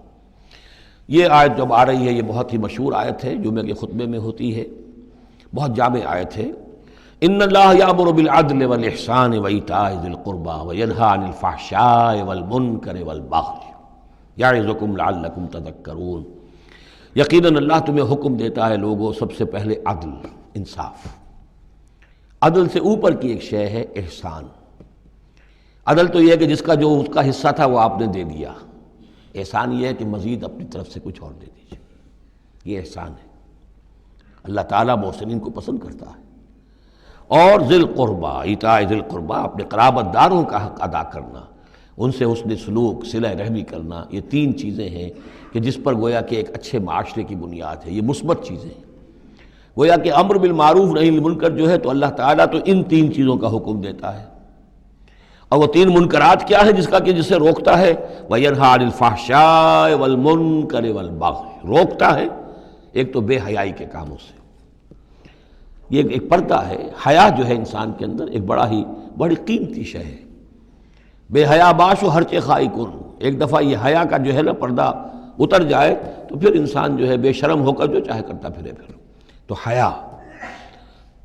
B: یہ آیت جب آ رہی ہے یہ بہت ہی مشہور آیت ہے، جمعہ کے خطبے میں ہوتی ہے، بہت جامع آیت ہے۔ ان اللہ یامر بالعدل والاحسان وایتاء ذی القربى وینہی عن الفحشاء والمنکر والبغی یعظکم لعلکم تذکرون، یقیناً اللہ تمہیں حکم دیتا ہے لوگوں سب سے پہلے عدل، انصاف۔ عدل سے اوپر کی ایک شے ہے احسان۔ عدل تو یہ ہے کہ جس کا جو اس کا حصہ تھا وہ آپ نے دے دیا، احسان یہ ہے کہ مزید اپنی طرف سے کچھ اور دے دیجیے، یہ احسان ہے۔ اللہ تعالیٰ محسنین کو پسند کرتا ہے۔ اور ذی القربیٰ، ایتاء ذی القربیٰ، اپنے قرابت داروں کا حق ادا کرنا، ان سے حسن سلوک، صلہ رحمی کرنا، یہ تین چیزیں ہیں کہ جس پر گویا کہ ایک اچھے معاشرے کی بنیاد ہے، یہ مثبت چیزیں ہیں۔ گویا کہ امر بالمعروف نہی عن المنکر جو ہے تو اللہ تعالیٰ تو ان تین چیزوں کا حکم دیتا ہے، اور وہ تین منکرات کیا ہے جس کا کہ جسے روکتا ہے، وَيَنْهَىٰ عَنِ الْفَحْشَاءِ وَالْمُنْكَرِ وَالْبَغْيِ، روکتا ہے ایک تو بے حیائی کے کاموں سے، یہ ایک پردہ ہے۔ حیا جو ہے انسان کے اندر ایک بڑی قیمتی شے ہے۔ بے حیا باش و ہر چے خائی کن، ایک دفعہ یہ حیا کا جو ہے نا پردہ اتر جائے تو پھر انسان جو ہے بے شرم ہو کر جو چاہے کرتا پھرے پھر۔ تو حیا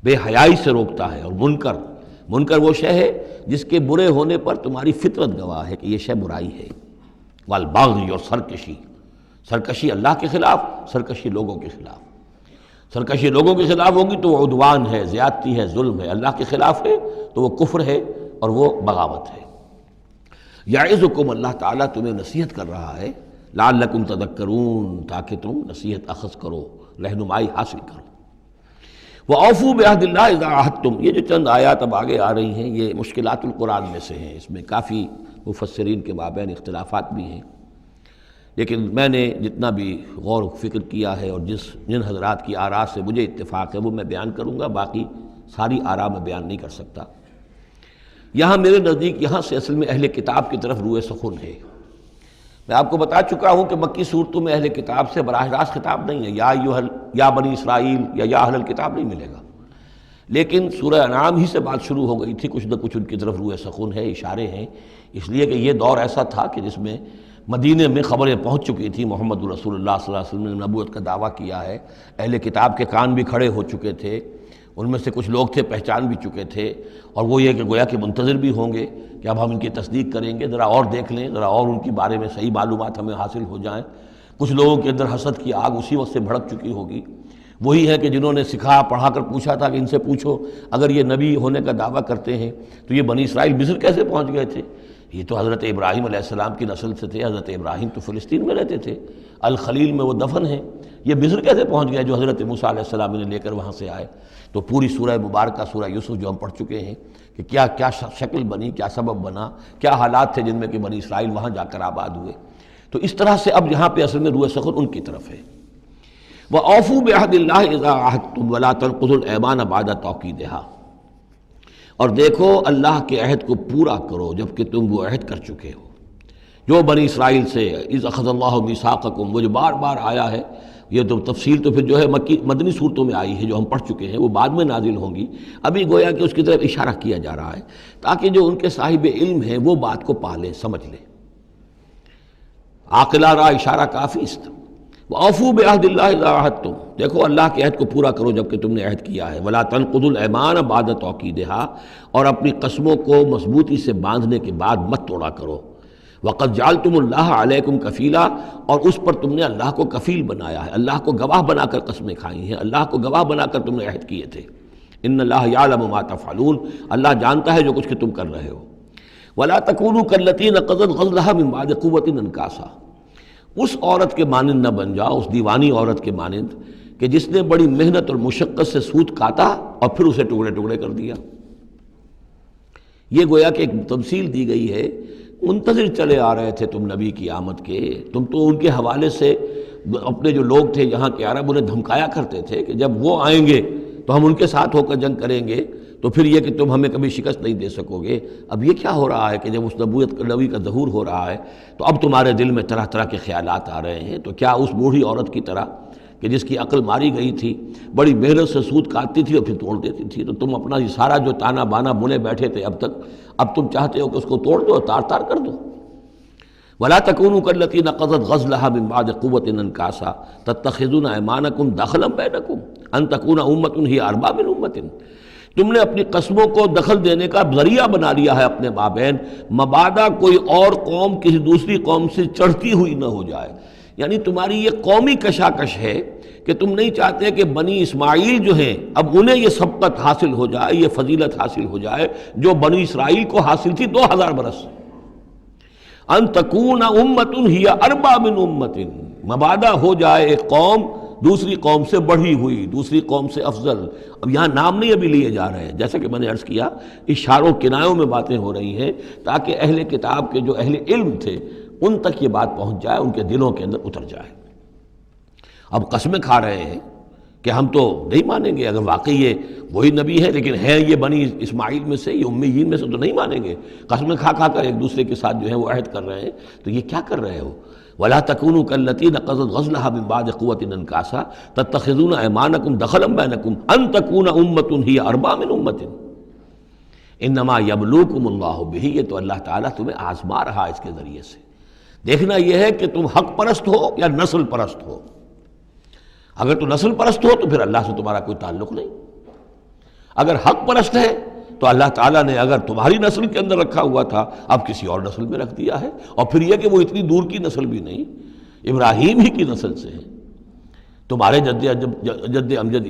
B: بے حیائی سے روکتا ہے۔ اور منکر وہ شے ہے جس کے برے ہونے پر تمہاری فطرت گواہ ہے کہ یہ شے برائی ہے۔ والبغی، اور سرکشی اللہ کے خلاف، سرکشی لوگوں کے خلاف۔ سرکشی لوگوں کے خلاف ہوگی تو وہ عدوان ہے، زیادتی ہے، ظلم ہے۔ اللہ کے خلاف ہے تو وہ کفر ہے اور وہ بغاوت ہے۔ یعظکم، اللہ تعالیٰ تمہیں نصیحت کر رہا ہے، لعلکم تذکرون، تاکہ تم نصیحت اخذ کرو، رہنمائی حاصل کرو۔ وَأَوْفُوا بِعَهْدِ اللَّهِ إِذَا عَاهَدتُّمْ، یہ جو چند آیات اب آگے آ رہی ہیں یہ مشکلات القرآن میں سے ہیں، اس میں کافی مفسرین کے مابین اختلافات بھی ہیں، لیکن میں نے جتنا بھی غور و فکر کیا ہے اور جن حضرات کی آراء سے مجھے اتفاق ہے وہ میں بیان کروں گا، باقی ساری آراء میں بیان نہیں کر سکتا۔ یہاں میرے نزدیک یہاں سے اصل میں اہل کتاب کی طرف روئے سخن ہے۔ میں آپ کو بتا چکا ہوں کہ مکی صورتوں میں اہل کتاب سے براہ راست خطاب نہیں ہے، یا بنی اسرائیل یا اہل الکتاب نہیں ملے گا، لیکن سورہ انعام ہی سے بات شروع ہو گئی تھی، کچھ نہ کچھ ان کی طرف روئے سخن ہے، اشارے ہیں، اس لیے کہ یہ دور ایسا تھا کہ جس میں مدینے میں خبریں پہنچ چکی تھیں، محمد رسول اللہ صلی اللہ علیہ وسلم نے نبوت کا دعویٰ کیا ہے، اہل کتاب کے کان بھی کھڑے ہو چکے تھے، ان میں سے کچھ لوگ تھے پہچان بھی چکے تھے، اور وہ یہ کہ گویا کہ منتظر بھی ہوں گے کہ اب ہم ان کی تصدیق کریں گے، ذرا اور دیکھ لیں، ذرا اور ان کے بارے میں صحیح معلومات ہمیں حاصل ہو جائیں۔ کچھ لوگوں کے اندر حسد کی آگ اسی وقت سے بھڑک چکی ہوگی، وہی ہے کہ جنہوں نے سکھا پڑھا کر پوچھا تھا کہ ان سے پوچھو اگر یہ نبی ہونے کا دعویٰ کرتے ہیں تو یہ بنی اسرائیل مصر کیسے پہنچ گئے تھے؟ یہ تو حضرت ابراہیم علیہ السلام کی نسل سے تھے، حضرت ابراہیم تو فلسطین میں رہتے تھے، الخلیل میں وہ دفن ہیں، یہ مصر کیسے پہنچ گئے جو حضرت موسیٰ علیہ السلام نے لے کر وہاں سے آئے؟ تو پوری سورہ مبارکہ سورہ یوسف جو ہم پڑھ چکے ہیں کہ کیا شکل بنی، کیا سبب بنا، کیا حالات تھے جن میں کہ بنی اسرائیل وہاں جا کر آباد ہوئے۔ تو اس طرح سے اب یہاں پہ اصل میں روح سخن ان کی طرف ہے۔ وَأَوْفُوا بِعَهْدِ اللَّهِ إِذَا عَاهَدتُّمْ وَلَا تَنقُضُوا الْأَيْمَانَ بَعْدَ تَوْكِيدِهَا، اور دیکھو اللہ کے عہد کو پورا کرو جب کہ تم وہ عہد کر چکے ہو، جو بنی اسرائیل سے اِذْ أَخَذَ اللَّهُ مِيثَاقَكُمْ، وہ جو بار بار آیا ہے، یہ تو تفصیل تو پھر جو ہے مدنی صورتوں میں آئی ہے جو ہم پڑھ چکے ہیں، وہ بعد میں نازل ہوں گی، ابھی گویا کہ اس کی طرف اشارہ کیا جا رہا ہے تاکہ جو ان کے صاحب علم ہیں وہ بات کو پا لیں، سمجھ لیں۔ عاقلہ را اشارہ کافی است۔ وَأَوْفُوا بِعَهْدِ اللَّهِ إِذَا عَاهَدتُّمْ، دیکھو اللہ کے عہد کو پورا کرو جب کہ تم نے عہد کیا ہے۔ وَلَا تَنقُضُوا الْأَيْمَانَ بَعْدَ تَوْكِيدِهَا، اور اپنی قسموں کو مضبوطی سے باندھنے کے بعد مت توڑا کرو۔ وَقَدْ جَعَلْتُمُ اللَّهَ عَلَيْكُمْ كَفِيلًا، اور اس پر تم نے اللہ کو کفیل بنایا ہے، اللہ کو گواہ بنا کر قسمیں کھائی ہیں، اللہ کو گواہ بنا کر تم نے عہد کیے تھے۔ إِنَّ اللَّهَ يَعْلَمُ مَا تَفْعَلُونَ، اللہ جانتا ہے جو کچھ کہ تم کر رہے ہو۔ وَلَا تَكُونُوا كَالَّتِي نَقَضَتْ غَزْلَهَا مِن بَعْدِ قُوَّةٍ أَنْكَاثًا، اس عورت کے مانند نہ بن جاؤ، اس دیوانی عورت کے مانند کہ جس نے بڑی محنت اور مشقت سے سوت کاٹا اور پھر اسے ٹکڑے ٹکڑے کر دیا۔ یہ گویا کہ ایک تمثیل دی گئی ہے، منتظر چلے آ رہے تھے تم نبی کی آمد کے، تم تو ان کے حوالے سے اپنے جو لوگ تھے یہاں کے عرب انہیں دھمکایا کرتے تھے کہ جب وہ آئیں گے تو ہم ان کے ساتھ ہو کر جنگ کریں گے، تو پھر یہ کہ تم ہمیں کبھی شکست نہیں دے سکو گے۔ اب یہ کیا ہو رہا ہے کہ جب اس نبی کا ظہور ہو رہا ہے تو اب تمہارے دل میں طرح طرح کے خیالات آ رہے ہیں، تو کیا اس بوڑھی عورت کی طرح کہ جس کی عقل ماری گئی تھی، بڑی محنت سے سود کاٹتی تھی اور پھر توڑ دیتی تھی، تو تم اپنا یہ سارا جو تانا بانا بنے بیٹھے تھے اب تک، اب تم چاہتے ہو کہ اس کو توڑ دو، تار تار کر دو۔ وَلَا تَكُونُوا كَالَّتِي نَقَضَتْ غَزْلَهَا مِن بَعْدِ قُوَّةٍ أَنْكَاثًا تَتَّخِذُونَ أَيْمَانَكُمْ دَخْلًا بَيْنَكُمْ أَن تَكُونَ أُمَّةٌ هِيَ أَرْبَىٰ مِنْ أُمَّةٍ، تم نے اپنی قسموں کو دخل دینے کا ذریعہ بنا لیا ہے اپنے مابین، مبادا کوئی اور قوم کسی دوسری قوم سے چڑھتی ہوئی نہ ہو جائے۔ یعنی تمہاری یہ قومی کشاکش ہے کہ تم نہیں چاہتے کہ بنی اسماعیل جو ہیں اب انہیں یہ سبقت حاصل ہو جائے، یہ فضیلت حاصل ہو جائے جو بنی اسرائیل کو حاصل تھی 2000 برس۔ ان تکون امۃ ہی اربع من امۃ، مبادا ہو جائے ایک قوم دوسری قوم سے بڑھی ہوئی، دوسری قوم سے افضل۔ اب یہاں نام نہیں ابھی لیے جا رہے ہیں، جیسا کہ میں نے عرض کیا اشاروں کنایوں میں باتیں ہو رہی ہیں تاکہ اہل کتاب کے جو اہل علم تھے ان تک یہ بات پہنچ جائے، ان کے دلوں کے اندر اتر جائے۔ اب قسمیں کھا رہے ہیں کہ ہم تو نہیں مانیں گے، اگر واقعی یہ وہی نبی ہے لیکن ہے یہ بنی اسماعیل میں سے، یہ امیین میں سے، تو نہیں مانیں گے۔ قسمیں کھا کھا کر ایک دوسرے کے ساتھ جو ہے وہ عہد کر رہے ہیں، تو یہ کیا کر رہے ہو؟ وَلَا تَكُونُوا كَالَّتِي نَقَضَتْ غَزْلَهَا مِن بَعْدِ قُوَّةٍ أَنكَاثًا تَتَّخِذُونَ أَيْمَانَكُمْ دَخَلًا بَيْنَكُمْ أَن تَكُونَ أُمَّةٌ هِيَ أَرْبَىٰ مِنْ أُمَّةٍ إِنَّمَا يَبْلُوكُمُ اللَّهُ بِهِ۔ یہ تو اللہ تعالیٰ تمہیں آزما رہا ہے اس کے ذریعے سے۔ دیکھنا یہ ہے کہ تم حق پرست ہو یا نسل پرست ہو۔ اگر تو نسل پرست ہو تو پھر اللہ سے تمہارا کوئی تعلق نہیں، اگر حق پرست ہے تو اللہ تعالیٰ نے اگر تمہاری نسل کے اندر رکھا ہوا تھا اب کسی اور نسل میں رکھ دیا ہے، اور پھر یہ کہ وہ اتنی دور کی نسل بھی نہیں، ابراہیم ہی کی نسل سے ہے۔ تمہارے جد امجد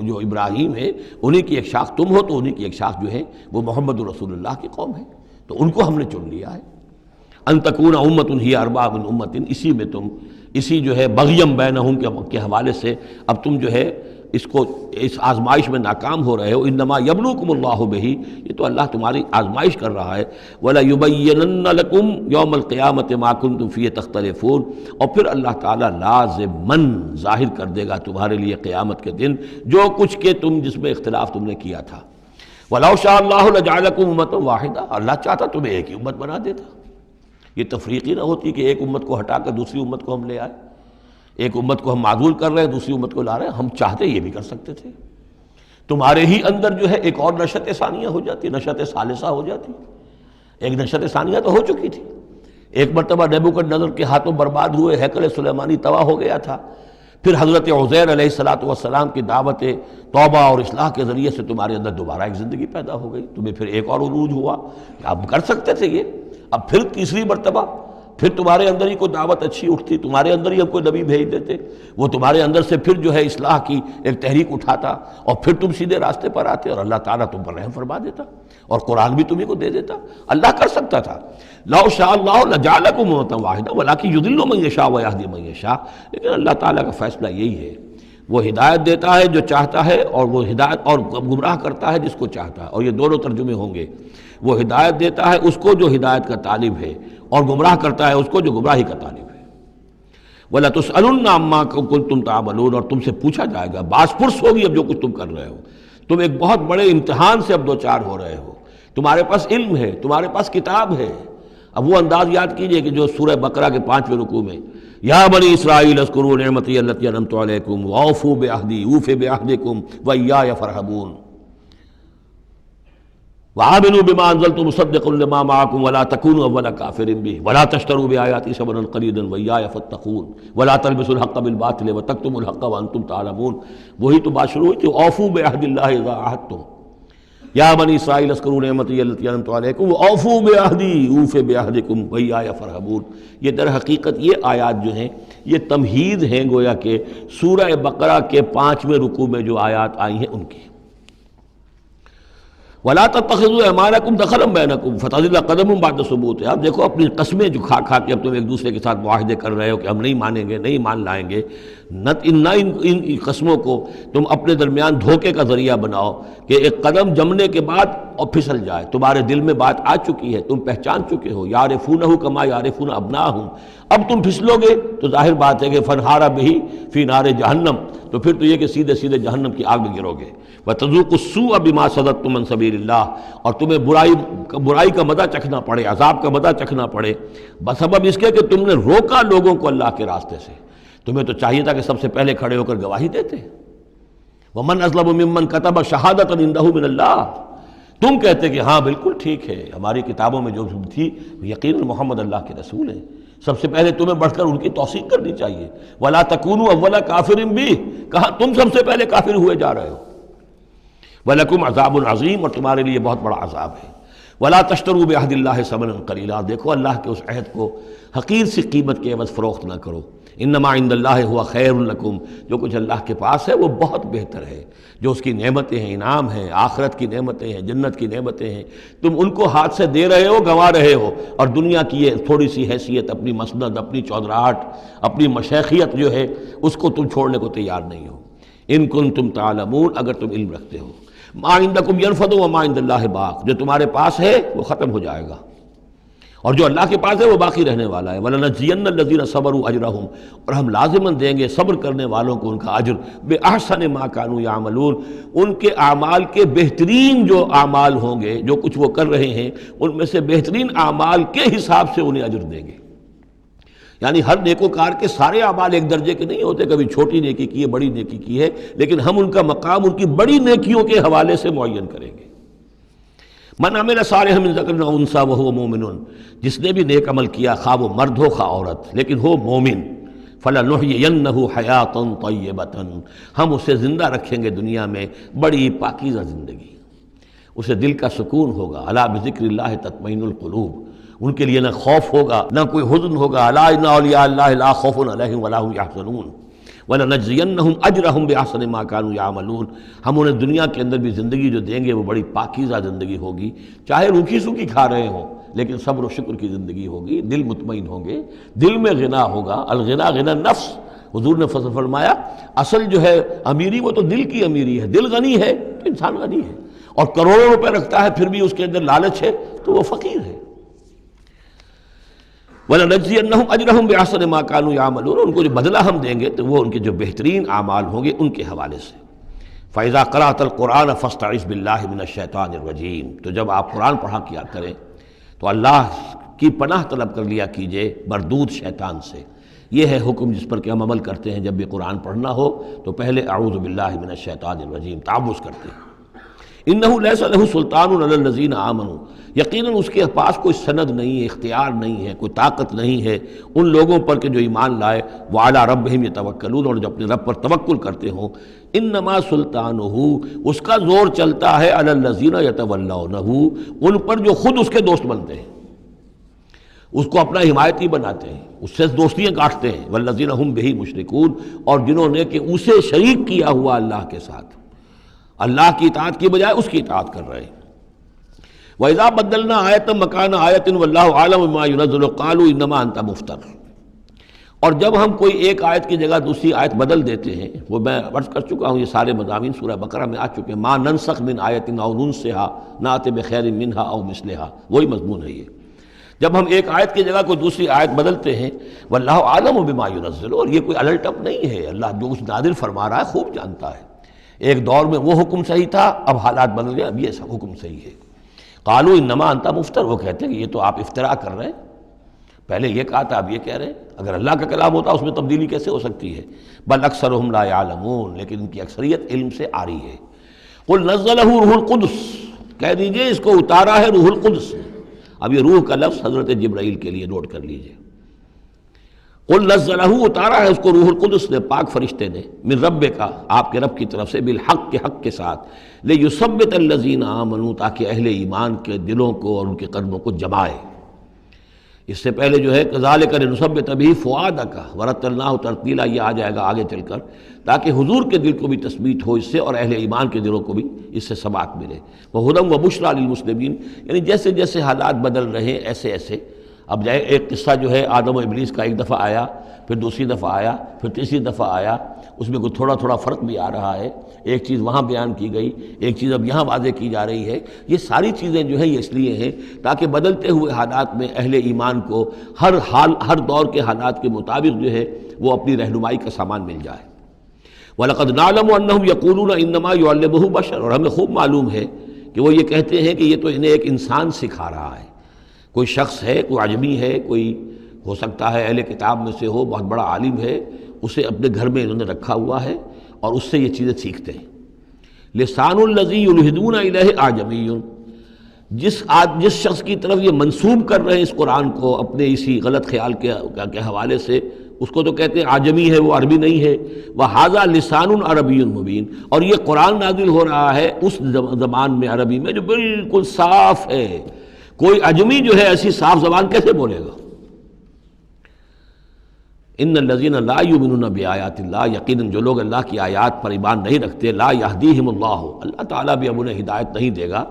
B: جو ابراہیم ہے انہی کی ایک شاخ تم ہو، تو انہی کی ایک شاخ جو ہے وہ محمد رسول اللہ کی قوم ہے، تو ان کو ہم نے چن لیا ہے۔ ان تکون امۃ ہی اربع من امۃ، اسی میں تم اسی جو ہے بغیم بینہم کے حوالے سے اب تم جو ہے اس آزمائش میں ناکام ہو رہے ہو۔ انما یبلوکم اللہ بہ، یہ تو اللہ تمہاری آزمائش کر رہا ہے۔ وَلَيُبَيِّنَنَّ لَكُمْ يَوْمَ الْقِيَامَةِ مَا كُنْتُمْ فِيهِ تَخْتَلِفُونَ، اور پھر اللہ تعالیٰ لازماً ظاہر کر دے گا تمہارے لیے قیامت کے دن جو کچھ کہ تم جس میں اختلاف تم نے کیا تھا۔ وَلَوْ شَاءَ اللَّهُ لَجَعَلَكُمْ أُمَّةً وَاحِدَةً، اللہ چاہتا تمہیں ایک ہی امت بنا دیتا، یہ تفریقی نہ ہوتی کہ ایک امت کو ہٹا کر دوسری امت کو ہم لے آئے، ایک امت کو ہم معزول کر رہے ہیں دوسری امت کو لا رہے ہیں۔ ہم چاہتے یہ بھی کر سکتے تھے، تمہارے ہی اندر جو ہے ایک اور نشت ثانیہ ہو جاتی، نشت ثالثہ ہو جاتی۔ ایک نشت ثانیہ تو ہو چکی تھی، ایک مرتبہ نیبوکدنضر کے ہاتھوں برباد ہوئے ہیکل سلیمانی تباہ ہو گیا تھا، پھر حضرت عزیر علیہ السلام کی دعوت توبہ اور اصلاح کے ذریعے سے تمہارے اندر دوبارہ ایک زندگی پیدا ہو گئی، تمہیں پھر ایک اور عروج ہوا کہ اب کر سکتے تھے یہ۔ اب پھر تیسری مرتبہ پھر تمہارے اندر ہی کوئی دعوت اچھی اٹھتی، تمہارے اندر ہی ہم کوئی نبی بھیج دیتے، وہ تمہارے اندر سے پھر جو ہے اصلاح کی ایک تحریک اٹھاتا، اور پھر تم سیدھے راستے پر آتے، اور اللہ تعالیٰ تم پر رحم فرما دیتا اور قرآن بھی تمہیں کو دے دیتا۔ اللہ کر سکتا تھا۔ لو شاء اللہ لجعلکم امۃ واحدہ ولکن یضل من یشاء ویہدی من یشاء، لیکن اللہ تعالیٰ کا فیصلہ یہی ہے، وہ ہدایت دیتا ہے جو چاہتا ہے، اور وہ ہدایت اور گمراہ کرتا ہے جس کو چاہتا ہے، اور یہ دونوں ترجمے ہوں گے۔ وہ ہدایت دیتا ہے اس کو جو ہدایت کا طالب ہے، اور گمراہ کرتا ہے اس کو جو گمراہی کا طالب ہے۔ وَلَتُسْأَلُنَّ عَمَّا كُنتُمْ تَعْمَلُونَ، اور تم سے پوچھا جائے گا، باز پرس ہوگی اب جو کچھ تم کر رہے ہو۔ تم ایک بہت بڑے امتحان سے اب دوچار ہو رہے ہو، تمہارے پاس علم ہے، تمہارے پاس کتاب ہے۔ اب وہ انداز یاد کیجئے کہ جو سورہ بقرہ کے 5ویں رکوع میں یا بنی اسرائیل اذکروا نعمتی التی انعمت علیکم واوفوا بعہدی اوف بعہدکم وایای فارہبون وآمنوا بما انزلت مصدقا لما معکم ولا تکونوا اول کافر بہ ولا تشتروا بآیاتی ثمنا قلیلا وایای فاتقون ولا تلبسوا الحق بالباطل وتکتموا الحق وانتم تعلمون۔ وہی تو بات شروع ہوئی تھی، اوفوا بعہد اللہ اذا عاہدتم، یا بنی اسرائیل اذکروا نعمتی التی انعمت علیکم واوفوا بعہدی اوف بعہدکم وایای فارہبون۔ یہ در حقیقت یہ آیات جو ہیں یہ تمہید ہیں گویا کہ سورہ بقرہ کے 5ویں رکوع میں جو آیات آئی ہیں ان کی۔ وَلَا تَتَّخِذُوا أَيْمَانَكُمْ دَخَلًا بَيْنَكُمْ فَتَزِلَّ قَدَمٌ بَعْدَ ثُبُوتِهَا۔ اب دیکھو اپنی قسمیں جو کھا کھا کے اب تم ایک دوسرے کے ساتھ معاہدے کر رہے ہو کہ ہم نہیں مانیں گے، نہیں مان لائیں گے، ان قسموں کو تم اپنے درمیان دھوکے کا ذریعہ بناؤ کہ ایک قدم جمنے کے بعد اور پھسل جائے۔ تمہارے دل میں بات آ چکی ہے، تم پہچان چکے ہو، یعرفونہ کما یعرفون ابناہم، اب تم پھسلو گے تو ظاہر بات ہے کہ فنہارا بہی فی نار جہنم، تو پھر تو یہ کہ سیدھے سیدھے جہنم کی آگ میں گرو گے۔ وَتَذُوقُوا السُّوءَ بِمَا صَدَدتُّم عَن سَبِيلِ اللَّهِ، اور تمہیں برائی کا مزہ چکھنا پڑے، عذاب کا مزہ چکھنا پڑے بسبب اس کے کہ تم نے روکا لوگوں کو اللہ کے راستے سے۔ تمہیں تو چاہیے تھا کہ سب سے پہلے کھڑے ہو کر گواہی دیتے۔ وَمَنْ أَظْلَمُ مِمَّنْ كَتَبَ شَهَادَةً عِندَهُ مِنَ اللَّهِ، تم کہتے کہ ہاں بالکل ٹھیک ہے، ہماری کتابوں میں جو تھی یقیناً محمد اللہ کے رسول ہیں، سب سے پہلے تمہیں بڑھ کر ان کی توثیق کرنی چاہیے۔ وَلَا تَكُونُوا أَوَّلَ كَافِرٍ بِهِ، کہاں تم سب سے پہلے کافر ہوئے جا رہے ہو۔ وَلَكُمْ عَذَابٌ عَظِيمٌ، اور تمہارے لیے بہت بڑا عذاب ہے۔ وَلَا تَشْتَرُوا بِعَهْدِ اللَّهِ ثَمَنًا قَلِيلًا، دیکھو اللہ کے اس عہد کو حقیر سی قیمت کے عوض فروخت نہ کرو۔ انما عند اللہ هو خیر لکم، جو کچھ اللہ کے پاس ہے وہ بہت بہتر ہے، جو اس کی نعمتیں ہیں، انعام ہیں، آخرت کی نعمتیں ہیں، جنت کی نعمتیں ہیں، تم ان کو ہاتھ سے دے رہے ہو، گنوا رہے ہو، اور دنیا کی یہ تھوڑی سی حیثیت، اپنی مسند، اپنی چودراہٹ، اپنی مشیخیت جو ہے اس کو تم چھوڑنے کو تیار نہیں ہو۔ ان کنتم تعلمون، اگر تم علم رکھتے ہو۔ ما عندکم ینفد وما عند اللہ باق، جو تمہارے پاس ہے وہ ختم ہو جائے گا، اور جو اللہ کے پاس ہے وہ باقی رہنے والا ہے۔ وَلَنَجْزِيَنَّ الَّذِينَ صَبَرُوا أَجْرَهُمْ، اور ہم لازماً دیں گے صبر کرنے والوں کو ان کا اجر، بِأَحْسَنِ مَا كَانُوا يَعْمَلُونَ، ان کے اعمال کے بہترین جو اعمال ہوں گے، جو کچھ وہ کر رہے ہیں ان میں سے بہترین اعمال کے حساب سے انہیں اجر دیں گے۔ یعنی ہر نیکوکار کے سارے اعمال ایک درجے کے نہیں ہوتے، کبھی چھوٹی نیکی کی ہے، بڑی نیکی کی ہے، لیکن ہم ان کا مقام ان کی بڑی نیکیوں کے حوالے سے معین کریں گے۔ من عمل صالحا من ذکر او انثی وهو مؤمن، جس نے بھی نیک عمل کیا، خواہ وہ مرد ہو خواہ عورت، لیکن ہو مومن، فلنحیینہ حیاۃ طیبۃ، ہم اسے زندہ رکھیں گے دنیا میں بڑی پاکیزہ زندگی، اسے دل کا سکون ہوگا۔ الا بذکر اللہ تطمئن القلوب، ان کے لیے نہ خوف ہوگا نہ کوئی حزن ہوگا۔ الا ان اولیاء اللہ لا خوف علیہم ولا هم یحزنون وَلَنَجْزِيَنَّهُمْ أَجْرَهُمْ بِأَحْسَنِ مَا كَانُوا يَعْمَلُونَ، ہم انہیں دنیا کے اندر بھی زندگی جو دیں گے وہ بڑی پاکیزہ زندگی ہوگی، چاہے روکھی سوکھی کھا رہے ہوں لیکن صبر و شکر کی زندگی ہوگی، دل مطمئن ہوں گے، دل میں غنا ہوگا۔ الغنا غنا نفس، حضور نے فرمایا اصل جو ہے امیری وہ تو دل کی امیری ہے، دل غنی ہے تو انسان غنی ہے، اور کروڑوں روپے رکھتا ہے پھر بھی اس کے اندر لالچ ہے تو وہ فقیر ہے۔ وَلَنَجْزِيَنَّهُمْ أَجْرَهُمْ بِأَحْسَنِ مَا كَانُوا يَعْمَلُونَ، ان کو جو بدلہ ہم دیں گے تو وہ ان کے جو بہترین اعمال ہوں گے ان کے حوالے سے۔ فَإِذَا قَرَأْتَ الْقُرْآنَ فَاسْتَعِذْ بِاللَّهِ مِنَ الشَّيْطَانِ الرَّجِيمِ، تو جب آپ قرآن پڑھا کیا کریں تو اللہ کی پناہ طلب کر لیا کیجئے مردود شیطان سے۔ یہ ہے حکم جس پر کہ ہم عمل کرتے ہیں، جب بھی قرآن پڑھنا ہو تو پہلے اعوذ باللہ من الشیطان الرجیم تعوذ کرتے ہیں۔ انہ لیس لہ سلطان علی الذین آمنوا، یقیناً اس کے پاس کوئی سند نہیں ہے، اختیار نہیں ہے، کوئی طاقت نہیں ہے ان لوگوں پر کہ جو ایمان لائے، وعلی ربہم یتوکلون، اور جو اپنے رب پر توکل کرتے ہوں۔ انما سلطانہ، اس کا زور چلتا ہے علی الذین یتولونہ، ان پر جو خود اس کے دوست بنتے ہیں، اس کو اپنا حمایتی بناتے ہیں، اس سے دوستیاں گاٹھتے ہیں، والذین ہم بہ مشرکون، اور جنہوں نے کہ اسے شریک کیا ہوا اللہ کے ساتھ، اللہ کی اطاعت کی بجائے اس کی اطاعت کر رہے ہیں۔ وَإِذَا بَدَّلْنَا آیَةً مَكَانَ آیَةٍ وَاللَّهُ أَعْلَمُ بِمَا يُنَزِّلُ قَالُوا إِنَّمَا أَنْتَ مُفْتَرٍ، اور جب ہم کوئی ایک آیت کی جگہ دوسری آیت بدل دیتے ہیں، وہ میں عرض کر چکا ہوں، یہ سارے مضامین سورہ بقرہ میں آ چکے ہیں، مَا نَنسَخْ مِنْ آیَةٍ أَوْ نُنْسِهَا نَأْتِ بِخَيْرٍ مِنْهَا أَوْ مِثْلِهَا، وہی مضمون ہے یہ۔ جب ہم ایک آیت کی جگہ کوئی دوسری آیت بدلتے ہیں، وَاللَّهُ أَعْلَمُ بِمَا يُنَزِّلُ، اور یہ کوئی الٹ اپ نہیں ہے، اللہ جو کچھ نازل فرما رہا ہے خوب جانتا ہے۔ ایک دور میں وہ حکم صحیح تھا، اب حالات بدل گئے، اب یہ حکم صحیح ہے۔ قالوا انما انت مفتر، وہ کہتے ہیں کہ یہ تو آپ افتراء کر رہے ہیں، پہلے یہ کہا تھا اب یہ کہہ رہے ہیں، اگر اللہ کا کلام ہوتا اس میں تبدیلی کیسے ہو سکتی ہے؟ بل اکثرهم لا يعلمون، لیکن ان کی اکثریت علم سے آ رہی ہے۔ قل نزلہ روح القدس، کہہ دیجئے اس کو اتارا ہے روح القدس نے۔ اب یہ روح کا لفظ حضرت جبرائیل کے لیے نوٹ کر لیجئے۔ قل نزلہ، اتارا ہے اس کو روح القدس نے، پاک فرشتے نے، من رب کا، آپ کے رب کی طرف سے، بالحق، کے حق کے ساتھ، لیثبت الذین آمنوا، تاکہ اہل ایمان کے دلوں کو اور ان کے قلبوں کو جمائے۔ اس سے پہلے جو ہے کذالک لنثبت بہ فؤادک ورتلناہ ترتیلا، یہ آ جائے گا آگے چل کر، تاکہ حضور کے دل کو بھی تثبیت ہو اس سے، اور اہل ایمان کے دلوں کو بھی اس سے ثبات ملے۔ وہدی وبشریٰ للمسلمین، یعنی جیسے جیسے حالات بدل رہے ہیں ایسے ایسے۔ اب جائے ایک قصہ جو ہے آدم و ابلیس کا، ایک دفعہ آیا، پھر دوسری دفعہ آیا، پھر تیسری دفعہ آیا، اس میں کوئی تھوڑا تھوڑا فرق بھی آ رہا ہے، ایک چیز وہاں بیان کی گئی، ایک چیز اب یہاں واضح کی جا رہی ہے۔ یہ ساری چیزیں جو ہیں یہ اس لیے ہیں تاکہ بدلتے ہوئے حالات میں اہل ایمان کو ہر حال، ہر دور کے حالات کے مطابق جو ہے وہ اپنی رہنمائی کا سامان مل جائے۔ وَلَقَدْ نَعْلَمُ أَنَّهُمْ يَقُولُونَ إِنَّمَا يُعَلِّمُهُ بَشَرٌ، اور ہمیں خوب معلوم ہے کہ وہ یہ کہتے ہیں کہ یہ تو انہیں ایک انسان سکھا رہا ہے، کوئی شخص ہے، کوئی عجمی ہے، کوئی ہو سکتا ہے اہل کتاب میں سے ہو، بہت بڑا عالم ہے، اسے اپنے گھر میں انہوں نے رکھا ہوا ہے اور اس سے یہ چیزیں سیکھتے ہیں۔ لسان الذی یلحدون الیہ اعجمی، جس شخص کی طرف یہ منسوب کر رہے ہیں اس قرآن کو اپنے اسی غلط خیال کے حوالے سے، اس کو تو کہتے ہیں عجمی ہے، وہ عربی نہیں ہے۔ وہذا لسان عربی مبین، اور یہ قرآن نازل ہو رہا ہے اس زبان میں، عربی میں، جو بالکل صاف ہے۔ کوئی عجمی جو ہے ایسی صاف زبان کیسے بولے گا؟ ان الذین لا یؤمنون بآیات اللہ، یقیناً جو لوگ اللہ کی آیات پر ایمان نہیں رکھتے، لا یہدیہم اللہ، اللہ تعالیٰ بھی اب انہیں ہدایت نہیں دے گا،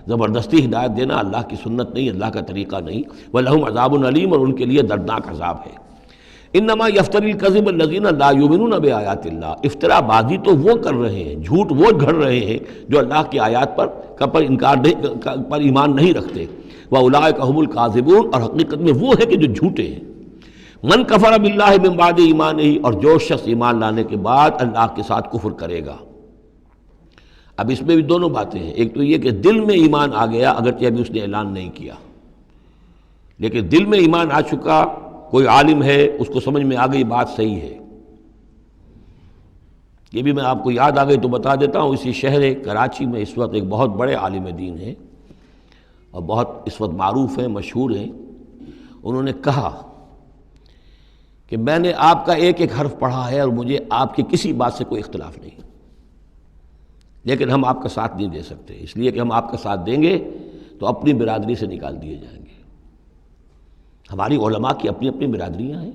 B: زبردستی ہدایت دینا اللہ کی سنت نہیں، اللہ کا طریقہ نہیں۔ ولہم عذاب علیم، اور ان کے لیے دردناک عذاب ہے۔ انما یفتری الکذب الذین لا یؤمنون بآیات اللہ، افطرا بازی تو وہ کر رہے ہیں، جھوٹ وہ گھڑ رہے ہیں جو اللہ کی آیات پر ایمان نہیں رکھتے۔ وَأُولَٰئِكَ هُمُ الْكَاذِبُونَ، اور حقیقت میں وہ ہے کہ جو جھوٹے ہیں۔ من کفر باللہ من بعد ایمانہ، اور جو شخص ایمان لانے کے بعد اللہ کے ساتھ کفر کرے گا۔ اب اس میں بھی دونوں باتیں ہیں، ایک تو یہ کہ دل میں ایمان آ گیا اگرچہ ابھی اس نے اعلان نہیں کیا، لیکن دل میں ایمان آ چکا، کوئی عالم ہے اس کو سمجھ میں آ گئی بات صحیح ہے۔ یہ بھی میں آپ کو یاد آ گئی تو بتا دیتا ہوں، اسی شہر کراچی میں اس وقت ایک بہت بڑے عالم دین ہیں اور بہت اس وقت معروف ہیں، مشہور ہیں۔ انہوں نے کہا کہ میں نے آپ کا ایک ایک حرف پڑھا ہے اور مجھے آپ کی کسی بات سے کوئی اختلاف نہیں، لیکن ہم آپ کا ساتھ نہیں دے سکتے، اس لیے کہ ہم آپ کا ساتھ دیں گے تو اپنی برادری سے نکال دیے جائیں گے۔ ہماری علماء کی اپنی اپنی برادریاں ہیں،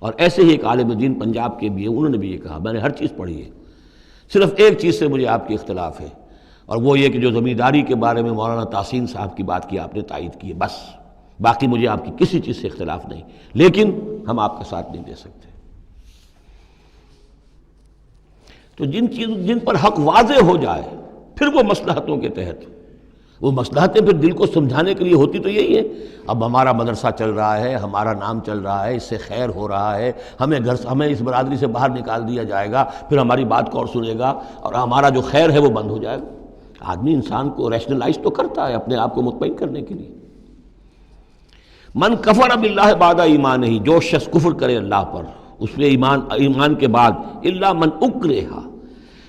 B: اور ایسے ہی ایک عالم دین پنجاب کے بھی ہیں، انہوں نے بھی یہ کہا میں نے ہر چیز پڑھی ہے، صرف ایک چیز سے مجھے آپ کی اختلاف ہے، اور وہ یہ کہ جو زمینداری کے بارے میں مولانا تحسین صاحب کی بات کی آپ نے تائید کی ہے، بس باقی مجھے آپ کی کسی چیز سے اختلاف نہیں، لیکن ہم آپ کا ساتھ نہیں دے سکتے۔ تو جن پر حق واضح ہو جائے پھر وہ مصلحتوں کے تحت، وہ مصلحتیں پھر دل کو سمجھانے کے لیے ہوتی تو یہی ہے، اب ہمارا مدرسہ چل رہا ہے، ہمارا نام چل رہا ہے، اس سے خیر ہو رہا ہے، ہمیں اس برادری سے باہر نکال دیا جائے گا، پھر ہماری بات کو اور سنے گا اور ہمارا جو خیر ہے وہ بند ہو جائے گا۔ آدمی انسان کو ریشنلائز تو کرتا ہے اپنے آپ کو مطمئن کرنے کے لیے۔ من کفر باللہ بعد ایمانہ، جو شخص کفر کرے اللہ پر اس میں ایمان کے بعد، الا من اکرہ،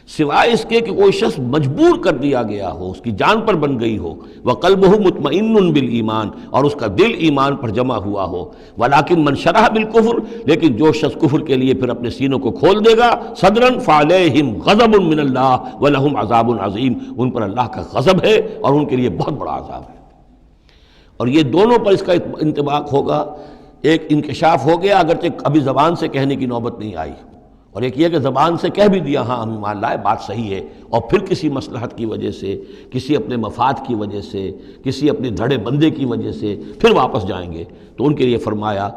B: سوائے اس کے کہ کوئی شخص مجبور کر دیا گیا ہو، اس کی جان پر بن گئی ہو، وقلبہ مطمئن بالایمان، اور اس کا دل ایمان پر جمع ہوا ہو، ولیکن من شرح بالکفر، لیکن جو شخص کفر کے لیے پھر اپنے سینوں کو کھول دے گا، صدرا فعلیہم غضب من اللہ ولہم عذاب عظیم، ان پر اللہ کا غضب ہے اور ان کے لیے بہت بڑا عذاب ہے۔ اور یہ دونوں پر اس کا انطباق ہوگا، ایک انکشاف ہو گیا اگرچہ ابھی زبان سے کہنے کی نوبت نہیں آئی، اور ایک یہ کہ زبان سے کہہ بھی دیا ہاں ہم ایمان لائے، بات صحیح ہے، اور پھر کسی مصلحت کی وجہ سے، کسی اپنے مفاد کی وجہ سے، کسی اپنے دھڑے بندے کی وجہ سے پھر واپس جائیں گے، تو ان کے لیے فرمایا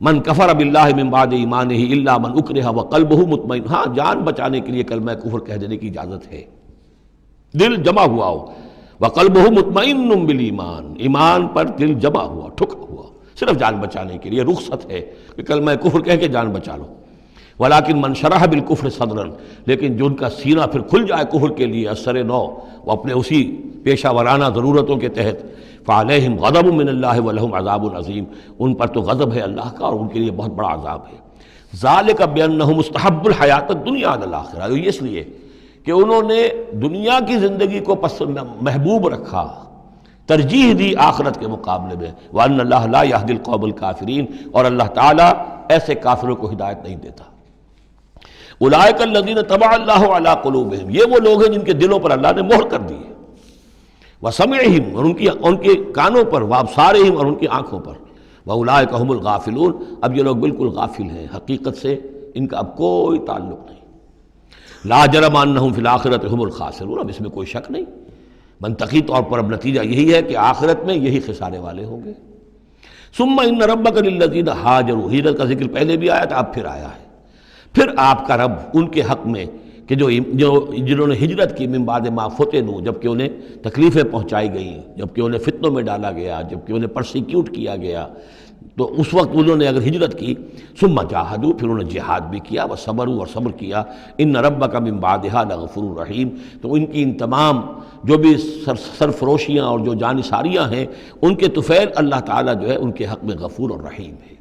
B: من کفر باللہ من بعد ایمانہ الا من اکرہ وقلبہ مطمئن، ہاں جان بچانے کے لیے کلمہ کفر کہہ دینے کی اجازت ہے، دل جمع ہوا ہو، وقلبہ مطمئن بالایمان، ایمان پر دل جمع ہوا، ٹھکا ہوا، صرف جان بچانے کے لیے رخصت ہے کہ کلمہ کفر کہہ کے جان بچا لو۔ ولیکن من شرح بالکفر صدرا، لیکن جو ان کا سینہ پھر کھل جائے کفر کے لیے اثر نو، وہ اپنے اسی پیشہ ورانہ ضرورتوں کے تحت، فعلیہم غضب من اللہ ولہم عذاب عظیم، ان پر تو غضب ہے اللہ کا اور ان کے لیے بہت بڑا عذاب ہے۔ ذالک بانہم مستحب الحیات الدنیا علی الاخرہ، یہ اس لیے کہ انہوں نے دنیا کی زندگی کو محبوب رکھا، ترجیح دی آخرت کے مقابلے میں، وان اللہ لا یہدی القوم الکافرین، اور اللہ تعالیٰ ایسے کافروں کو ہدایت نہیں دیتا۔ اولئک الذین طبع اللہ علی قلوبہم، یہ وہ لوگ ہیں جن کے دلوں پر اللہ نے مہر کر دی ہے، وسمعہم، اور ان کے کانوں پر، وابصارہم، اور ان کی آنکھوں پر، واولئک هم الغافلون، اب یہ لوگ بالکل غافل ہیں، حقیقت سے ان کا اب کوئی تعلق نہیں۔ لا جرم انہم فی الآخرۃ هم الخاسرون، اب اس میں کوئی شک نہیں، منطقی طور پر اب نتیجہ یہی ہے کہ آخرت میں یہی خسارے والے ہوں گے۔ ثم ان ربک للذین ہاجروا، ہجرت کا ذکر پہلے بھی آیا تھا اب پھر آیا ہے، پھر آپ کا رب ان کے حق میں کہ جنہوں نے ہجرت کی من بعد ما فتنوا، جبکہ انہیں تکلیفیں پہنچائی گئیں، جبکہ انہیں فتنوں میں ڈالا گیا، جبکہ انہیں پرسیکیوٹ کیا گیا، تو اس وقت انہوں نے اگر ہجرت کی، ثم جاہدوا، پھر انہوں نے جہاد بھی کیا، وصبروا، اور صبر کیا، ان ربک من بعدها لغفور رحیم، تو ان کی ان تمام جو بھی سرفروشیاں اور جو جانثاریاں ہیں ان کے طفیل اللہ تعالیٰ جو ہے ان کے حق میں غفور اور رحیم ہے۔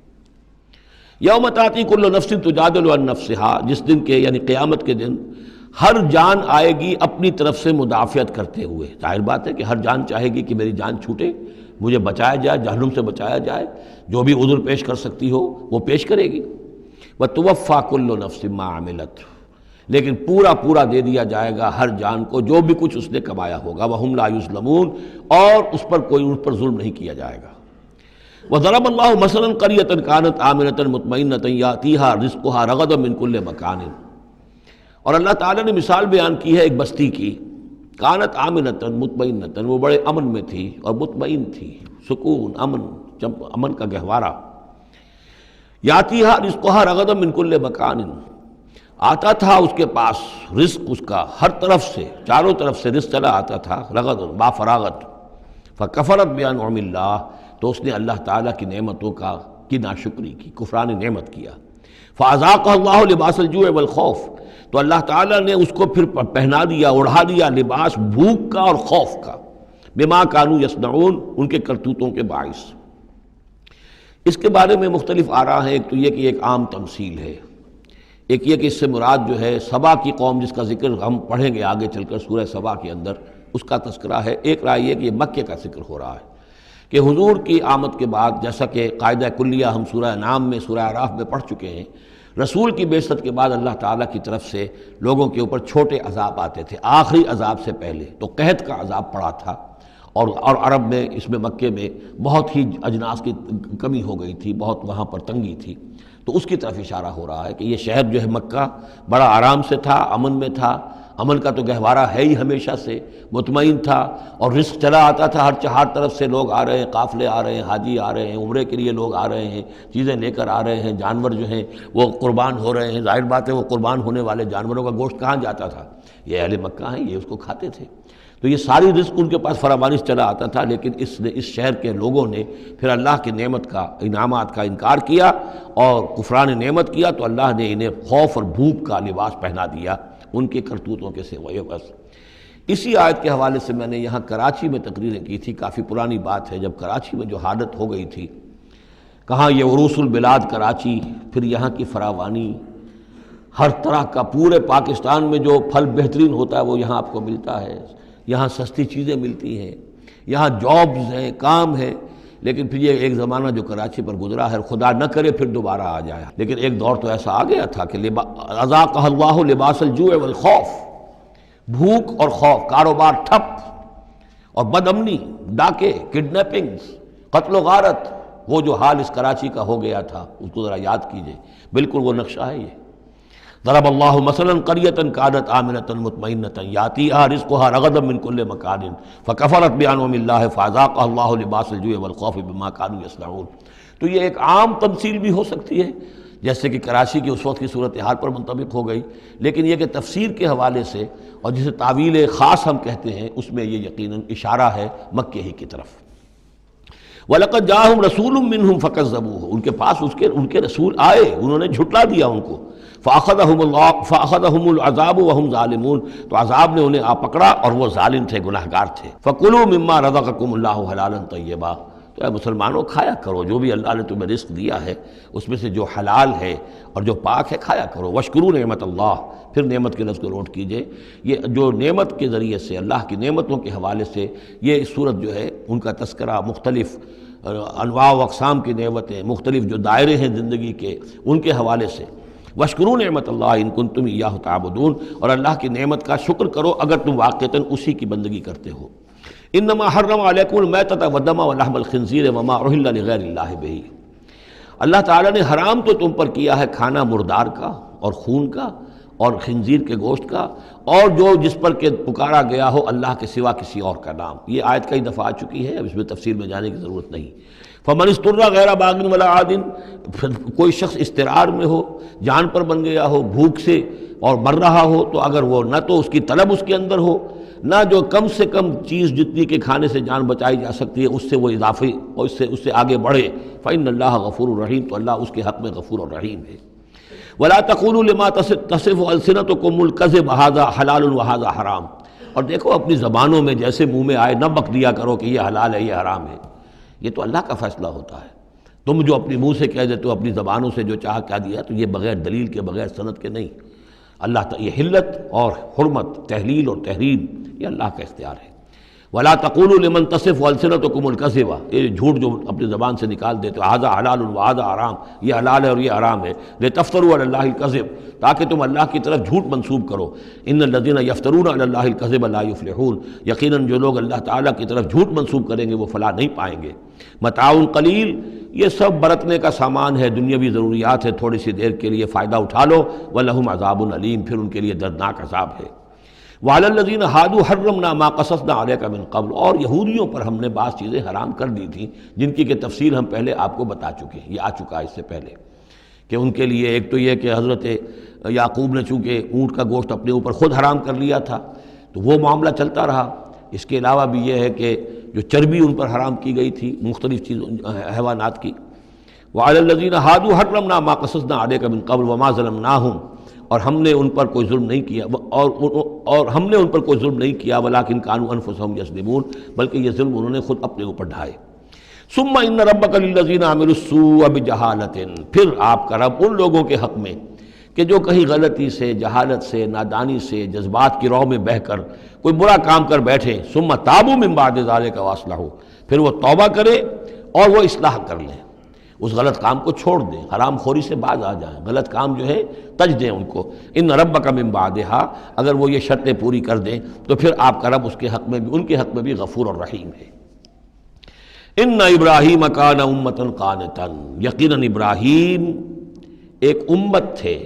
B: یوم تاتی کل نفس تجادل عن نفسها، جس دن کے یعنی قیامت کے دن ہر جان آئے گی اپنی طرف سے مدافعت کرتے ہوئے، ظاہر بات ہے کہ ہر جان چاہے گی کہ میری جان چھوٹے، مجھے بچایا جائے، جہنم سے بچایا جائے، جو بھی عذر پیش کر سکتی ہو وہ پیش کرے گی۔ وتوفی کل نفس ما عملت، لیکن پورا دے دیا جائے گا ہر جان کو جو بھی کچھ اس نے کمایا ہوگا، وہم لا یظلمون، اور اس پر ظلم نہیں کیا جائے گا۔ وضرب اللہ مثلا قریۃ کانت آمنۃ مطمئنۃ یاتیہا رزقہا رغدا من کل مکان، اور اللہ تعالیٰ نے مثال بیان کی ہے ایک بستی کی، کانت آمنۃ مطمئنۃ، وہ بڑے امن میں تھی اور مطمئن تھی، سکون، امن کا گہوارہ، یاتیہا رزقہا رغدا من کل مکان، آتا تھا اس کے پاس رزق اس کا ہر طرف سے، چاروں طرف سے رزق چلا آتا تھا، رغد با فراغت، فکفرت بانعم اللہ، تو اس نے اللہ تعالیٰ کی نعمتوں کی ناشکری کی، کفران نعمت کیا۔ فاذاقہ اللہ لباس الجوع والخوف، تو اللہ تعالیٰ نے اس کو پھر پہنا دیا، اڑھا دیا لباس بھوک کا اور خوف کا، بما کانوا یصنعون، ان کے کرتوتوں کے باعث۔ اس کے بارے میں مختلف آراء ہیں۔ ایک تو یہ کہ ایک عام تمثیل ہے، ایک یہ کہ اس سے مراد جو ہے سبا کی قوم، جس کا ذکر ہم پڑھیں گے آگے چل کر سورہ سبا کے اندر، اس کا تذکرہ ہے۔ ایک رائے یہ کہ یہ مکے کا ذکر ہو رہا ہے کہ حضور کی آمد کے بعد، جیسا کہ قاعدہ کلیہ ہم سورہ انعام میں، سورہ اعراف میں پڑھ چکے ہیں، رسول کی بعثت کے بعد اللہ تعالیٰ کی طرف سے لوگوں کے اوپر چھوٹے عذاب آتے تھے آخری عذاب سے پہلے۔ تو قحط کا عذاب پڑا تھا، اور عرب میں، اس میں مکے میں بہت ہی اجناس کی کمی ہو گئی تھی، بہت وہاں پر تنگی تھی، تو اس کی طرف اشارہ ہو رہا ہے کہ یہ شہر جو ہے مکہ بڑا آرام سے تھا، امن میں تھا، امن کا تو گہوارہ ہے ہی ہمیشہ سے، مطمئن تھا، اور رزق چلا آتا تھا، ہر طرف سے لوگ آ رہے ہیں، قافلے آ رہے ہیں، حاجی آ رہے ہیں، عمرے کے لیے لوگ آ رہے ہیں، چیزیں لے کر آ رہے ہیں، جانور جو ہیں وہ قربان ہو رہے ہیں۔ ظاہر بات ہے وہ قربان ہونے والے جانوروں کا گوشت کہاں جاتا تھا؟ یہ اہل مکہ ہیں، یہ اس کو کھاتے تھے، تو یہ ساری رزق ان کے پاس فراوانی سے چلا آتا تھا۔ لیکن اس شہر کے لوگوں نے پھر اللہ کی نعمت کا، انعامات کا انکار کیا اور کفران نعمت کیا، تو اللہ نے انہیں خوف اور بھوک کا لباس پہنا دیا ان کے کرتوتوں کے سوائے بس۔ اسی آیت کے حوالے سے میں نے یہاں کراچی میں تقریریں کی تھی، کافی پرانی بات ہے، جب کراچی میں جو حالت ہو گئی تھی، کہاں یہ عروس البلاد کراچی، پھر یہاں کی فراوانی، ہر طرح کا پورے پاکستان میں جو پھل بہترین ہوتا ہے وہ یہاں آپ کو ملتا ہے، یہاں سستی چیزیں ملتی ہیں، یہاں جابز ہیں، کام ہے، لیکن پھر یہ ایک زمانہ جو کراچی پر گزرا ہے، خدا نہ کرے پھر دوبارہ آ جائے، لیکن ایک دور تو ایسا آ گیا تھا کہ اذاقہ اللہ لباس الجوع والخوف، بھوک اور خوف، کاروبار ٹھپ، اور بد امنی، ڈاکے، کڈنیپنگز، قتل و غارت، وہ جو حال اس کراچی کا ہو گیا تھا اس کو ذرا یاد کیجئے، بالکل وہ نقشہ ہے یہ۔ ضرب اللہ مثلا قریۃ کانت آمنۃ مطمئنۃ یاتیھا رزقھا رغدا من کل مکان فکفرت بانعم اللہ فاذاقھا اللہ لباس الجوع والخوف بما کانوا یصنعون۔ تو یہ ایک عام تمثیل بھی ہو سکتی ہے، جیسے کہ کراچی کی اس وقت کی صورتحال پر منطبق ہو گئی، لیکن یہ کہ تفسیر کے حوالے سے، اور جسے تعویل خاص ہم کہتے ہیں، اس میں یہ یقیناً اشارہ ہے مکے ہی کی طرف۔ وَلَقَدْ جَاءَهُمْ رَسُولٌ مِّنْهُمْ فَكَذَّبُوهُ، ان کے پاس ان کے رسول آئے، انہوں نے جھٹلا دیا ان کو، فَأَخَذَهُمُ الْعَذَابُ وَهُمْ ظَالِمُونَ، تو عذاب نے انہیں آ پکڑا اور وہ ظالم تھے، گناہگار تھے۔ فَكُلُوا مِمَّا رَزَقَكُمُ اللَّهُ حَلَالًا طَيِّبًا، تو اے مسلمانوں کھایا کرو جو بھی اللہ نے تمہیں رزق دیا ہے، اس میں سے جو حلال ہے اور جو پاک ہے کھایا کرو۔ وَاشْكُرُوا نعمت اللہ، پھر نعمت کے لفظ کو نوٹ کیجئے، یہ جو نعمت کے ذریعے سے، اللہ کی نعمتوں کے حوالے سے یہ صورت جو ہے ان کا تذکرہ، مختلف انواع و اقسام کی نعمتیں، مختلف جو دائرے ہیں زندگی کے، ان کے حوالے سے۔ وَاشْكُرُوا نعمت اللہ ان کنتم ایاہ تعبدون، اور اللہ کی نعمت کا شکر کرو اگر تم واقعتاً اسی کی بندگی کرتے ہو۔ انما حرم علیکم المیتۃ والدم ولحم الخنزیر وما اہل لغیر اللہ بہ، اللہ تعالیٰ نے حرام تو تم پر کیا ہے کھانا مردار کا اور خون کا اور خنزیر کے گوشت کا، اور جو جس پر کہ پکارا گیا ہو اللہ کے سوا کسی اور کا نام۔ یہ آیت کئی دفعہ آ چکی ہے، اب اس میں تفصیل میں جانے کی ضرورت نہیں۔ فمن اضطر غیر باغ ولا عاد، کوئی شخص اضطرار میں ہو، جان پر بن گیا ہو، بھوک سے اور مر رہا ہو، تو اگر وہ نہ تو اس کی طلب اس کے اندر ہو، نہ جو کم سے کم چیز جتنی کہ کھانے سے جان بچائی جا سکتی ہے اس سے وہ اضافی اور اس سے آگے بڑھے، فإن اللہ غفور الرحیم، تو اللہ اس کے حق میں غفور الرحیم ہے۔ ولا تقولوا لما تصف السنتكم الكذب هذا حلال وهذا حرام، اور دیکھو اپنی زبانوں میں جیسے منہ میں آئے نہ بک دیا کرو کہ یہ حلال ہے یہ حرام ہے، یہ تو اللہ کا فیصلہ ہوتا ہے۔ تم جو اپنی منہ سے کہہ دیتے ہو، اپنی زبانوں سے جو چاہ کہہ دیا، تو یہ بغیر دلیل کے، بغیر سند کے نہیں۔ اللہ یہ حلت اور حرمت، تحلیل اور تحریم، یہ اللہ کا اختیار ہے۔ ولا تقولوا لمن تصف السنتكم الكذب، یہ جھوٹ جو اپنی زبان سے نکال دیتے ہو، هذا حلال وهذا حرام، یہ حلال ہے اور یہ حرام ہے، لتفتروا علی اللہ الكذب، تاکہ تم اللہ کی طرف جھوٹ منسوب کرو۔ ان الذين يفترون علی اللہ الكذب لا يفلحون، یقیناً جو لوگ اللہ تعالیٰ کی طرف جھوٹ منسوب کریں گے وہ فلاح نہیں پائیں گے۔ متاع قلیل، یہ سب برتنے کا سامان ہے، دنیاوی ضروریات ہے، تھوڑی سی دیر کے لیے فائدہ اٹھا لو، وَلَهُمْ عَذَابٌ علیم، پھر ان کے لیے دردناک عذاب ہے۔ وَعَلَى الَّذِينَ هَادُوا حَرَّمْنَا مَا قَصَصْنَا عَلَيْكَ مِن قَبْلُ، اور یہودیوں پر ہم نے بعض چیزیں حرام کر دی تھیں جن کی کہ تفصیل ہم پہلے آپ کو بتا چکے ہیں، یہ آ چکا ہے اس سے پہلے، کہ ان کے لیے ایک تو یہ کہ حضرت یعقوب نے چونکہ اونٹ کا گوشت اپنے اوپر خود حرام کر لیا تھا تو وہ معاملہ چلتا رہا۔ اس کے علاوہ بھی یہ ہے کہ جو چربی ان پر حرام کی گئی تھی مختلف چیزوں حیوانات کی. وعلی الذین ہادوا حرمنا ما قصصنا علیک من قبل وما ظلمناہم، اور ہم نے ان پر کوئی ظلم نہیں کیا اور ہم نے ان پر کوئی ظلم نہیں کیا ولکن کانوا انفسہم یظلمون، بلکہ یہ ظلم انہوں نے خود اپنے اوپر ڈھائے. ثم ان ربک للذین عملوا السوء بجہالۃ، پھر آپ کا رب ان لوگوں کے حق میں کہ جو کہیں غلطی سے، جہالت سے، نادانی سے، جذبات کی رو میں بہہ کر کوئی برا کام کر بیٹھے، ثم تابوا من بعد ذلک واصلحوا، پھر وہ توبہ کرے اور وہ اصلاح کر لیں، اس غلط کام کو چھوڑ دیں، حرام خوری سے باز آ جائیں، غلط کام جو ہے تج دیں ان کو. ان ربک من بعدہا، اگر وہ یہ شرطیں پوری کر دیں تو پھر آپ کا رب اس کے حق میں بھی، ان کے حق میں بھی غفور اور رحیم ہے. ان ابراہیم کان امۃ قانتا، یقیناً ابراہیم ایک امت تھے.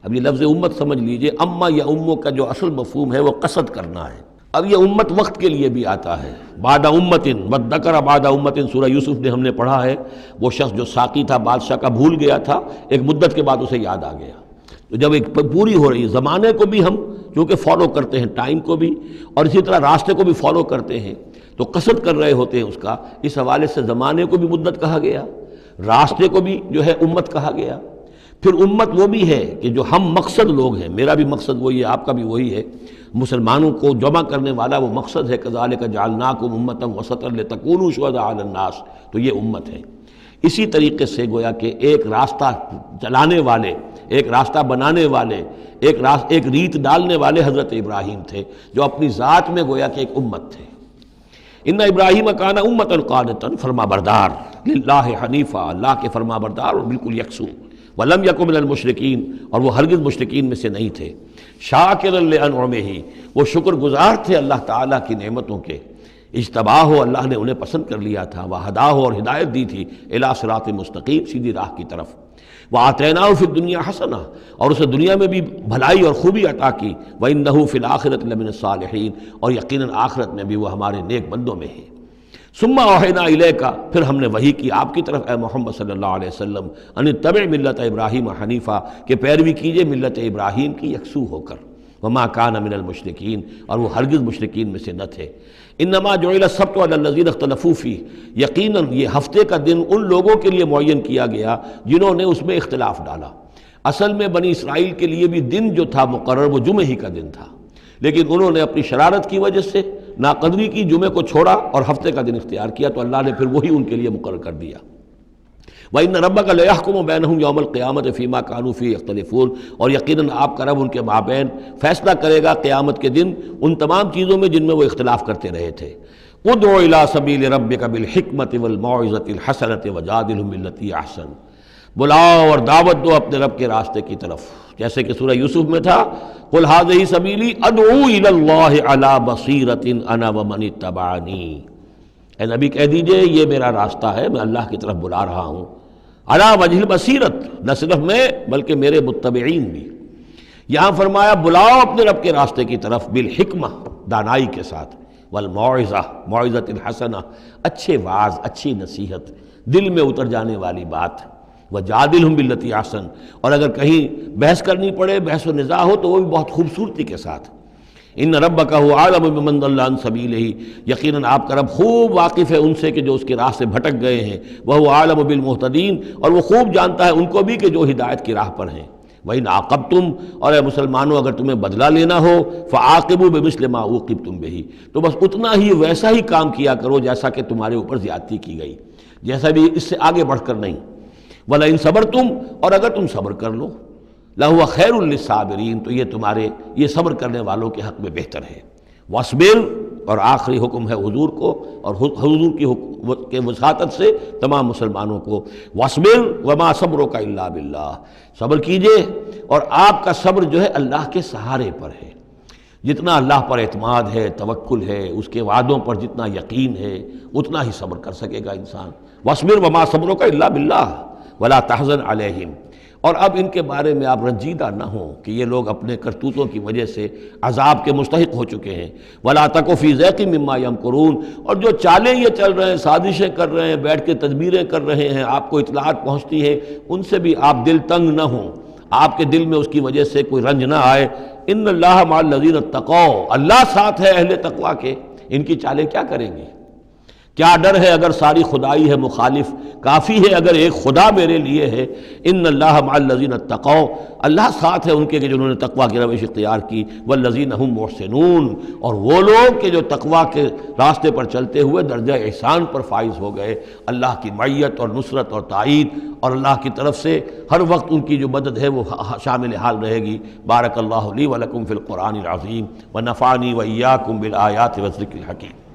B: اب یہ لفظ امت سمجھ لیجئے، اما یا امو کا جو اصل مفہوم ہے وہ قصد کرنا ہے. اب یہ امت وقت کے لیے بھی آتا ہے. بعد امت وذکر بعد امت، سورہ یوسف میں ہم نے پڑھا ہے، وہ شخص جو ساقی تھا بادشاہ کا بھول گیا تھا، ایک مدت کے بعد اسے یاد آ گیا. تو جب ایک پوری ہو رہی ہے، زمانے کو بھی ہم کیونکہ فالو کرتے ہیں، ٹائم کو بھی، اور اسی طرح راستے کو بھی فالو کرتے ہیں، تو قصد کر رہے ہوتے ہیں اس کا. اس حوالے سے زمانے کو بھی مدت کہا گیا، راستے کو بھی جو ہے امت کہا گیا. پھر امت وہ بھی ہے کہ جو ہم مقصد لوگ ہیں، میرا بھی مقصد وہی ہے، آپ کا بھی وہی ہے، مسلمانوں کو جمع کرنے والا وہ مقصد ہے. کذالک جعلناکم امۃ وسطا لتکونوا شہداء علی الناس، تو یہ امت ہے. اسی طریقے سے گویا کہ ایک راستہ چلانے والے، ایک راستہ بنانے والے، ایک ریت ڈالنے والے حضرت ابراہیم تھے، جو اپنی ذات میں گویا کہ ایک امت تھے. ان ابراہیم کان امۃ قانتا، فرما بردار، للہ حنیفا، اللہ کے فرما بردار اور بالکل یکسو. ولم یکن من المشرکین، اور وہ ہرگز مشرکین میں سے نہیں تھے. شاکرا لانعمہ، وہ شکر گزار تھے اللہ تعالیٰ کی نعمتوں کے. اجتباہ، اللہ نے انہیں پسند کر لیا تھا. وہداہ، اور ہدایت دی تھی، الی صراط مستقیم، سیدھی راہ کی طرف. وآتیناہ فی الدنیا حسنہ، اور اسے دنیا میں بھی بھلائی اور خوبی عطا کی. وانہ فی الآخرۃ لمن الصالحین، اور یقیناً آخرت میں بھی وہ ہمارے نیک بندوں میں ہے. ثم اوحینا الیک، پھر ہم نے وحی کی آپ کی طرف اے محمد صلی اللہ علیہ وسلم، ان اتبع ملت ابراہیم حنیفا، کہ پیروی کیجئے ملت ابراہیم کی یکسو ہو کر. وما کان من المشرکین، اور وہ ہرگز مشرکین میں سے نہ تھے. انما جعل السبت علی الذین اختلفوا فیہ، یقیناً یہ ہفتے کا دن ان لوگوں کے لیے معین کیا گیا جنہوں نے اس میں اختلاف ڈالا. اصل میں بنی اسرائیل کے لیے بھی دن جو تھا مقرر وہ جمعہ ہی کا دن تھا، لیکن انہوں نے اپنی شرارت کی وجہ سے ناقدری کی، جمعے کو چھوڑا اور ہفتے کا دن اختیار کیا، تو اللہ نے پھر وہی ان کے لیے مقرر کر دیا. وَإِنَّ رَبَّكَ لَيَحْكُمُ بَيْنَهُمْ يَوْمَ الْقِيَامَةِ فِي مَا كَانُوا فِيهِ يَخْتَلِفُونَ، اور یقیناً آپ کا رب ان کے مابین فیصلہ کرے گا قیامت کے دن ان تمام چیزوں میں جن میں وہ اختلاف کرتے رہے تھے. ادع الى سبیل ربک بالحکمت والموعظۃ الحسنۃ وجادلہم باللتی احسن، بلاؤ اور دعوت دو اپنے رب کے راستے کی طرف، جیسے کہ سورہ یوسف میں تھا، قل ھذہ سبیلی ادعو الی اللہ علی بصیرۃ انا ومن اتبعنی، اے نبی کہہ دیجئے یہ میرا راستہ ہے، میں اللہ کی طرف بلا رہا ہوں، علی وجہ البصیرت، نہ صرف میں بلکہ میرے متبعین بھی. یہاں فرمایا بلاؤ اپنے رب کے راستے کی طرف، بالحکمہ، دانائی کے ساتھ، والموعظہ، موعظۃ الحسنہ، اچھے واعظ، اچھی نصیحت، دل میں اتر جانے والی بات. وجادلہم باللتی احسن، اور اگر کہیں بحث کرنی پڑے، بحث و نزاع ہو تو وہ بھی بہت خوبصورتی کے ساتھ. ان ربک هو اعلم بمن ضل عن سبیلہ، یقیناً آپ کا رب خوب واقف ہے ان سے کہ جو اس کے راہ سے بھٹک گئے ہیں. وهو اعلم بالمہتدین، اور وہ خوب جانتا ہے ان کو بھی کہ جو ہدایت کی راہ پر ہیں. وَإِنْ عَاقَبْتُمْ، اور اے مسلمانوں اگر تمہیں بدلہ لینا ہو، فَعَاقِبُوا بِمِثْلِ مَا عُوقِبْتُمْ بِهِ، تو بس اتنا ہی ویسا ہی کام کیا کرو جیسا کہ تمہارے اوپر زیادتی کی گئی، جیسا بھی اس سے آگے بڑھ کر نہیں. وَلَئِنْ صَبَرْتُمْ، اور اگر تم صبر کر لو، لَهُوَ خَيْرٌ لِلصَّابِرِينَ، تو یہ صبر کرنے والوں کے حق میں بہتر ہے. وَاصْبِرْ، اور آخری حکم ہے حضور کو اور حضور کی وساطت سے تمام مسلمانوں کو، وَاصْبِرْ وَمَا صَبْرُكَ إِلَّا بِاللَّهِ، صبر کیجئے اور آپ کا صبر جو ہے اللہ کے سہارے پر ہے. جتنا اللہ پر اعتماد ہے، توکل ہے، اس کے وعدوں پر جتنا یقین ہے، اتنا ہی صبر کر سکے گا انسان. وَاصْبِرْ وَمَا صَبْرُكَ إِلَّا بِاللَّهِ وَلَا تَحْزَنْ عَلَيْهِمْ، اور اب ان کے بارے میں آپ رنجیدہ نہ ہوں کہ یہ لوگ اپنے کرتوتوں کی وجہ سے عذاب کے مستحق ہو چکے ہیں. وَلَا تَكُ فِي ضَيْقٍ مِّمَّا يَمْكُرُونَ، اور جو چالیں یہ چل رہے ہیں، سازشیں کر رہے ہیں، بیٹھ کے تدبیریں کر رہے ہیں، آپ کو اطلاعات پہنچتی ہے، ان سے بھی آپ دل تنگ نہ ہوں، آپ کے دل میں اس کی وجہ سے کوئی رنج نہ آئے. ان اللہ مع الذین اتقوا، اللہ ساتھ ہے اہل تقویٰ کے، ان کی چالیں کیا کریں گے؟ کیا ڈر ہے اگر ساری خدائی ہے مخالف، کافی ہے اگر ایک خدا میرے لیے ہے۔ ان اللہ مع الذین اتقوا، اللہ ساتھ ہے ان کے کہ جنہوں نے تقوی کی روش اختیار کی، والذین هم محسنون، اور وہ لوگ کہ جو تقوی کے راستے پر چلتے ہوئے درجہ احسان پر فائز ہو گئے، اللہ کی معیت اور نصرت اور تائید اور اللہ کی طرف سے ہر وقت ان کی جو مدد ہے وہ شامل حال رہے گی۔ بارک اللہ لی ولکم فی القرآن العظیم ونفعنی وإیاکم بالآیات والذکر الحکیم۔